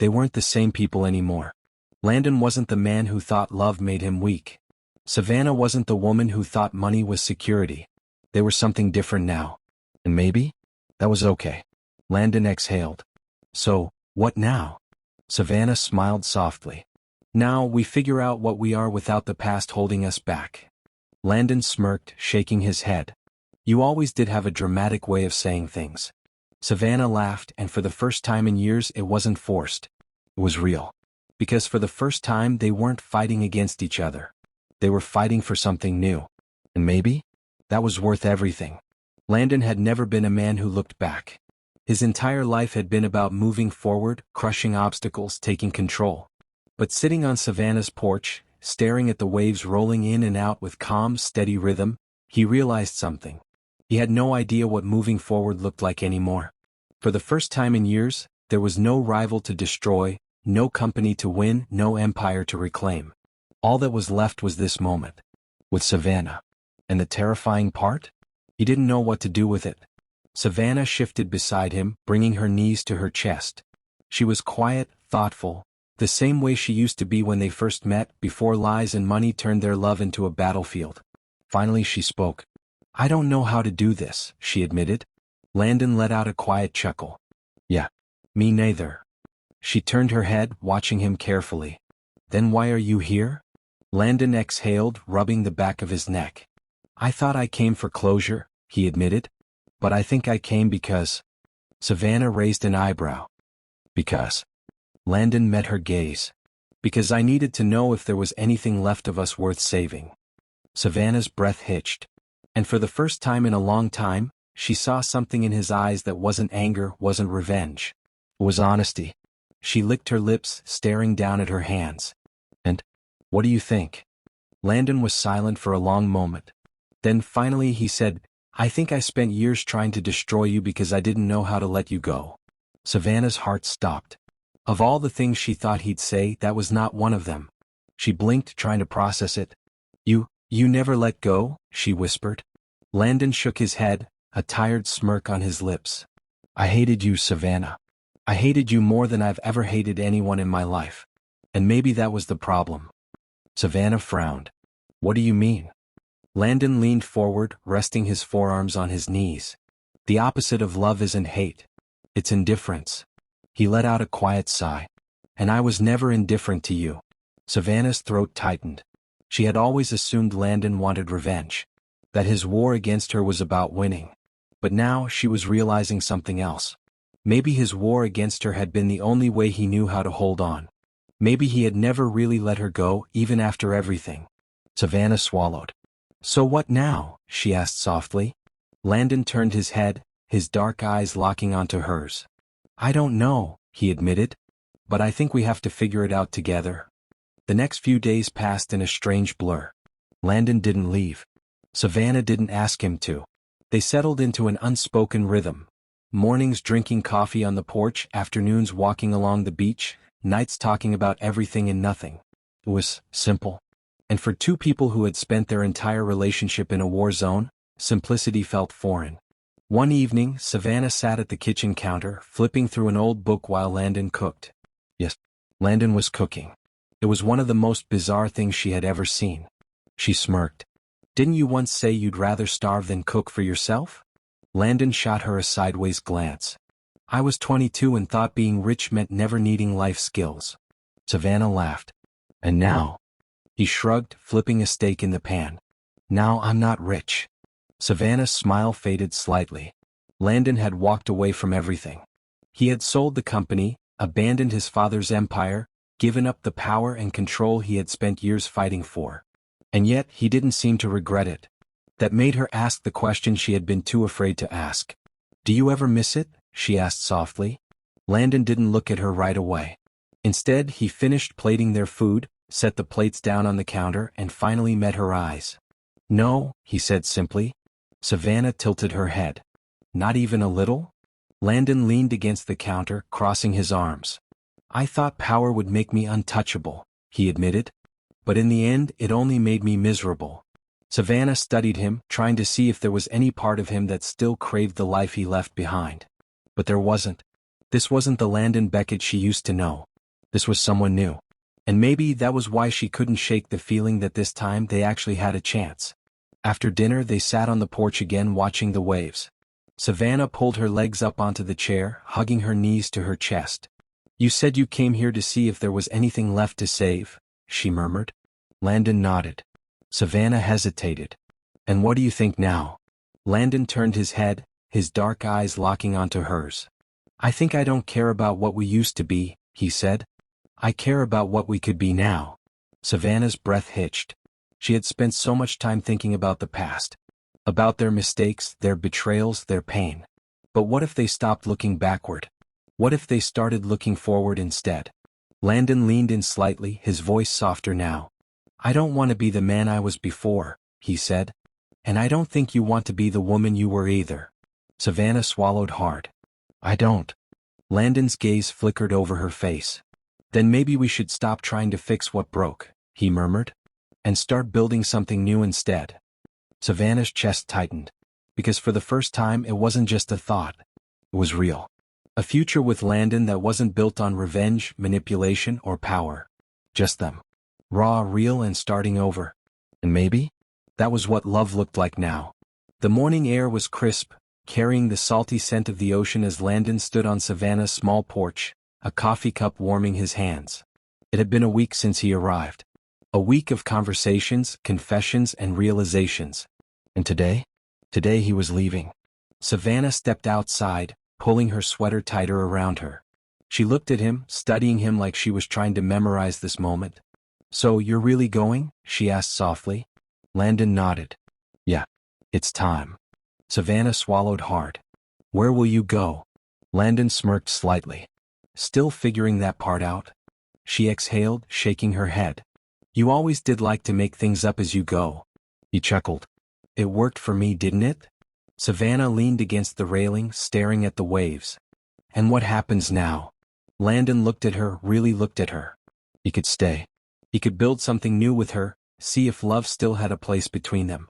They weren't the same people anymore. Landon wasn't the man who thought love made him weak. Savannah wasn't the woman who thought money was security. They were something different now. And maybe that was okay. Landon exhaled. So, what now? Savannah smiled softly. Now we figure out what we are without the past holding us back. Landon smirked, shaking his head. You always did have a dramatic way of saying things. Savannah laughed, and for the first time in years it wasn't forced. It was real. Because for the first time they weren't fighting against each other. They were fighting for something new. And maybe that was worth everything. Landon had never been a man who looked back. His entire life had been about moving forward, crushing obstacles, taking control. But sitting on Savannah's porch, staring at the waves rolling in and out with calm, steady rhythm, he realized something. He had no idea what moving forward looked like anymore. For the first time in years, there was no rival to destroy, no company to win, no empire to reclaim. All that was left was this moment. With Savannah. And the terrifying part? He didn't know what to do with it. Savannah shifted beside him, bringing her knees to her chest. She was quiet, thoughtful, the same way she used to be when they first met, before lies and money turned their love into a battlefield. Finally she spoke. I don't know how to do this, she admitted. Landon let out a quiet chuckle. Yeah, me neither. She turned her head, watching him carefully. Then why are you here? Landon exhaled, rubbing the back of his neck. I thought I came for closure, he admitted. But I think I came because... Savannah raised an eyebrow. Because... Landon met her gaze. Because I needed to know if there was anything left of us worth saving. Savannah's breath hitched. And for the first time in a long time, she saw something in his eyes that wasn't anger, wasn't revenge. It was honesty. She licked her lips, staring down at her hands. And, what do you think? Landon was silent for a long moment. Then finally he said, I think I spent years trying to destroy you because I didn't know how to let you go. Savannah's heart stopped. Of all the things she thought he'd say, that was not one of them. She blinked, trying to process it. You never let go? She whispered. Landon shook his head, a tired smirk on his lips. I hated you, Savannah. I hated you more than I've ever hated anyone in my life. And maybe that was the problem. Savannah frowned. What do you mean? Landon leaned forward, resting his forearms on his knees. The opposite of love isn't hate. It's indifference. He let out a quiet sigh. And I was never indifferent to you. Savannah's throat tightened. She had always assumed Landon wanted revenge. That his war against her was about winning. But now she was realizing something else. Maybe his war against her had been the only way he knew how to hold on. Maybe he had never really let her go, even after everything. Savannah swallowed. So what now? She asked softly. Landon turned his head, his dark eyes locking onto hers. I don't know, he admitted. But I think we have to figure it out together. The next few days passed in a strange blur. Landon didn't leave. Savannah didn't ask him to. They settled into an unspoken rhythm. Mornings drinking coffee on the porch, afternoons walking along the beach, nights talking about everything and nothing. It was simple. And for two people who had spent their entire relationship in a war zone, simplicity felt foreign. One evening, Savannah sat at the kitchen counter, flipping through an old book while Landon cooked. Yes, Landon was cooking. It was one of the most bizarre things she had ever seen. She smirked. Didn't you once say you'd rather starve than cook for yourself? Landon shot her a sideways glance. I was 22 and thought being rich meant never needing life skills. Savannah laughed. And now? He shrugged, flipping a steak in the pan. Now I'm not rich. Savannah's smile faded slightly. Landon had walked away from everything. He had sold the company, abandoned his father's empire, given up the power and control he had spent years fighting for. And yet he didn't seem to regret it. That made her ask the question she had been too afraid to ask. Do you ever miss it? She asked softly. Landon didn't look at her right away. Instead, he finished plating their food, set the plates down on the counter, and finally met her eyes. No, he said simply. Savannah tilted her head. Not even a little? Landon leaned against the counter, crossing his arms. I thought power would make me untouchable, he admitted. But in the end, it only made me miserable. Savannah studied him, trying to see if there was any part of him that still craved the life he left behind. But there wasn't. This wasn't the Landon Beckett she used to know. This was someone new. And maybe that was why she couldn't shake the feeling that this time they actually had a chance. After dinner they sat on the porch again watching the waves. Savannah pulled her legs up onto the chair, hugging her knees to her chest. You said you came here to see if there was anything left to save, she murmured. Landon nodded. Savannah hesitated. And what do you think now? Landon turned his head, his dark eyes locking onto hers. I think I don't care about what we used to be, he said. I care about what we could be now. Savannah's breath hitched. She had spent so much time thinking about the past. About their mistakes, their betrayals, their pain. But what if they stopped looking backward? What if they started looking forward instead? Landon leaned in slightly, his voice softer now. I don't want to be the man I was before, he said. And I don't think you want to be the woman you were either. Savannah swallowed hard. I don't. Landon's gaze flickered over her face. Then maybe we should stop trying to fix what broke, he murmured. And start building something new instead. Savannah's chest tightened. Because for the first time it wasn't just a thought. It was real. A future with Landon that wasn't built on revenge, manipulation, or power. Just them. Raw, real, and starting over. And maybe? That was what love looked like now. The morning air was crisp, carrying the salty scent of the ocean as Landon stood on Savannah's small porch, a coffee cup warming his hands. It had been a week since he arrived. A week of conversations, confessions, and realizations. And today? Today he was leaving. Savannah stepped outside, pulling her sweater tighter around her. She looked at him, studying him like she was trying to memorize this moment. So you're really going? She asked softly. Landon nodded. Yeah, it's time. Savannah swallowed hard. Where will you go? Landon smirked slightly. Still figuring that part out? She exhaled, shaking her head. You always did like to make things up as you go. He chuckled. It worked for me, didn't it? Savannah leaned against the railing, staring at the waves. And what happens now? Landon looked at her, really looked at her. He could stay. He could build something new with her, see if love still had a place between them.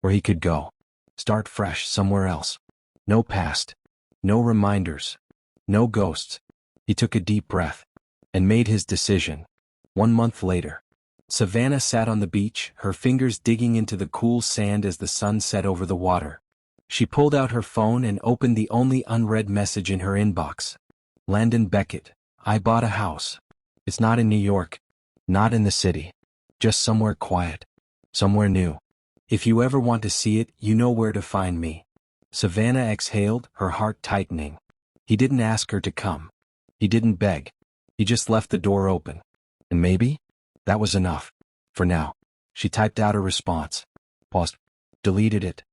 Or he could go. Start fresh somewhere else. No past. No reminders. No ghosts. He took a deep breath. And made his decision. 1 month later. Savannah sat on the beach, her fingers digging into the cool sand as the sun set over the water. She pulled out her phone and opened the only unread message in her inbox. Landon Beckett, I bought a house. It's not in New York. Not in the city. Just somewhere quiet. Somewhere new. If you ever want to see it, you know where to find me. Savannah exhaled, her heart tightening. He didn't ask her to come. He didn't beg. He just left the door open. And maybe? That was enough. For now. She typed out a response. Paused. Deleted it.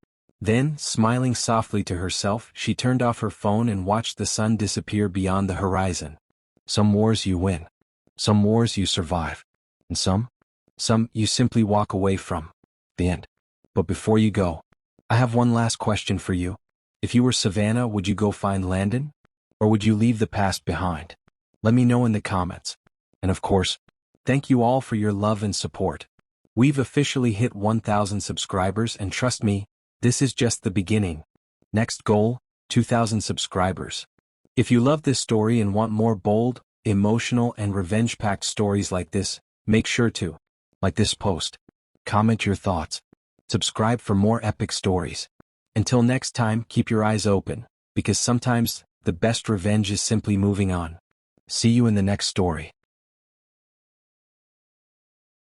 Then, smiling softly to herself, she turned off her phone and watched the sun disappear beyond the horizon. Some wars you win. Some wars you survive. And some you simply walk away from. The end. But before you go, I have one last question for you. If you were Savannah, would you go find Landon? Or would you leave the past behind? Let me know in the comments. And of course, thank you all for your love and support. We've officially hit 1,000 subscribers, and trust me, this is just the beginning. Next goal, 2,000 subscribers. If you love this story and want more bold, emotional, and revenge-packed stories like this, make sure to like this post, comment your thoughts, subscribe for more epic stories. Until next time, keep your eyes open, because sometimes the best revenge is simply moving on. See you in the next story.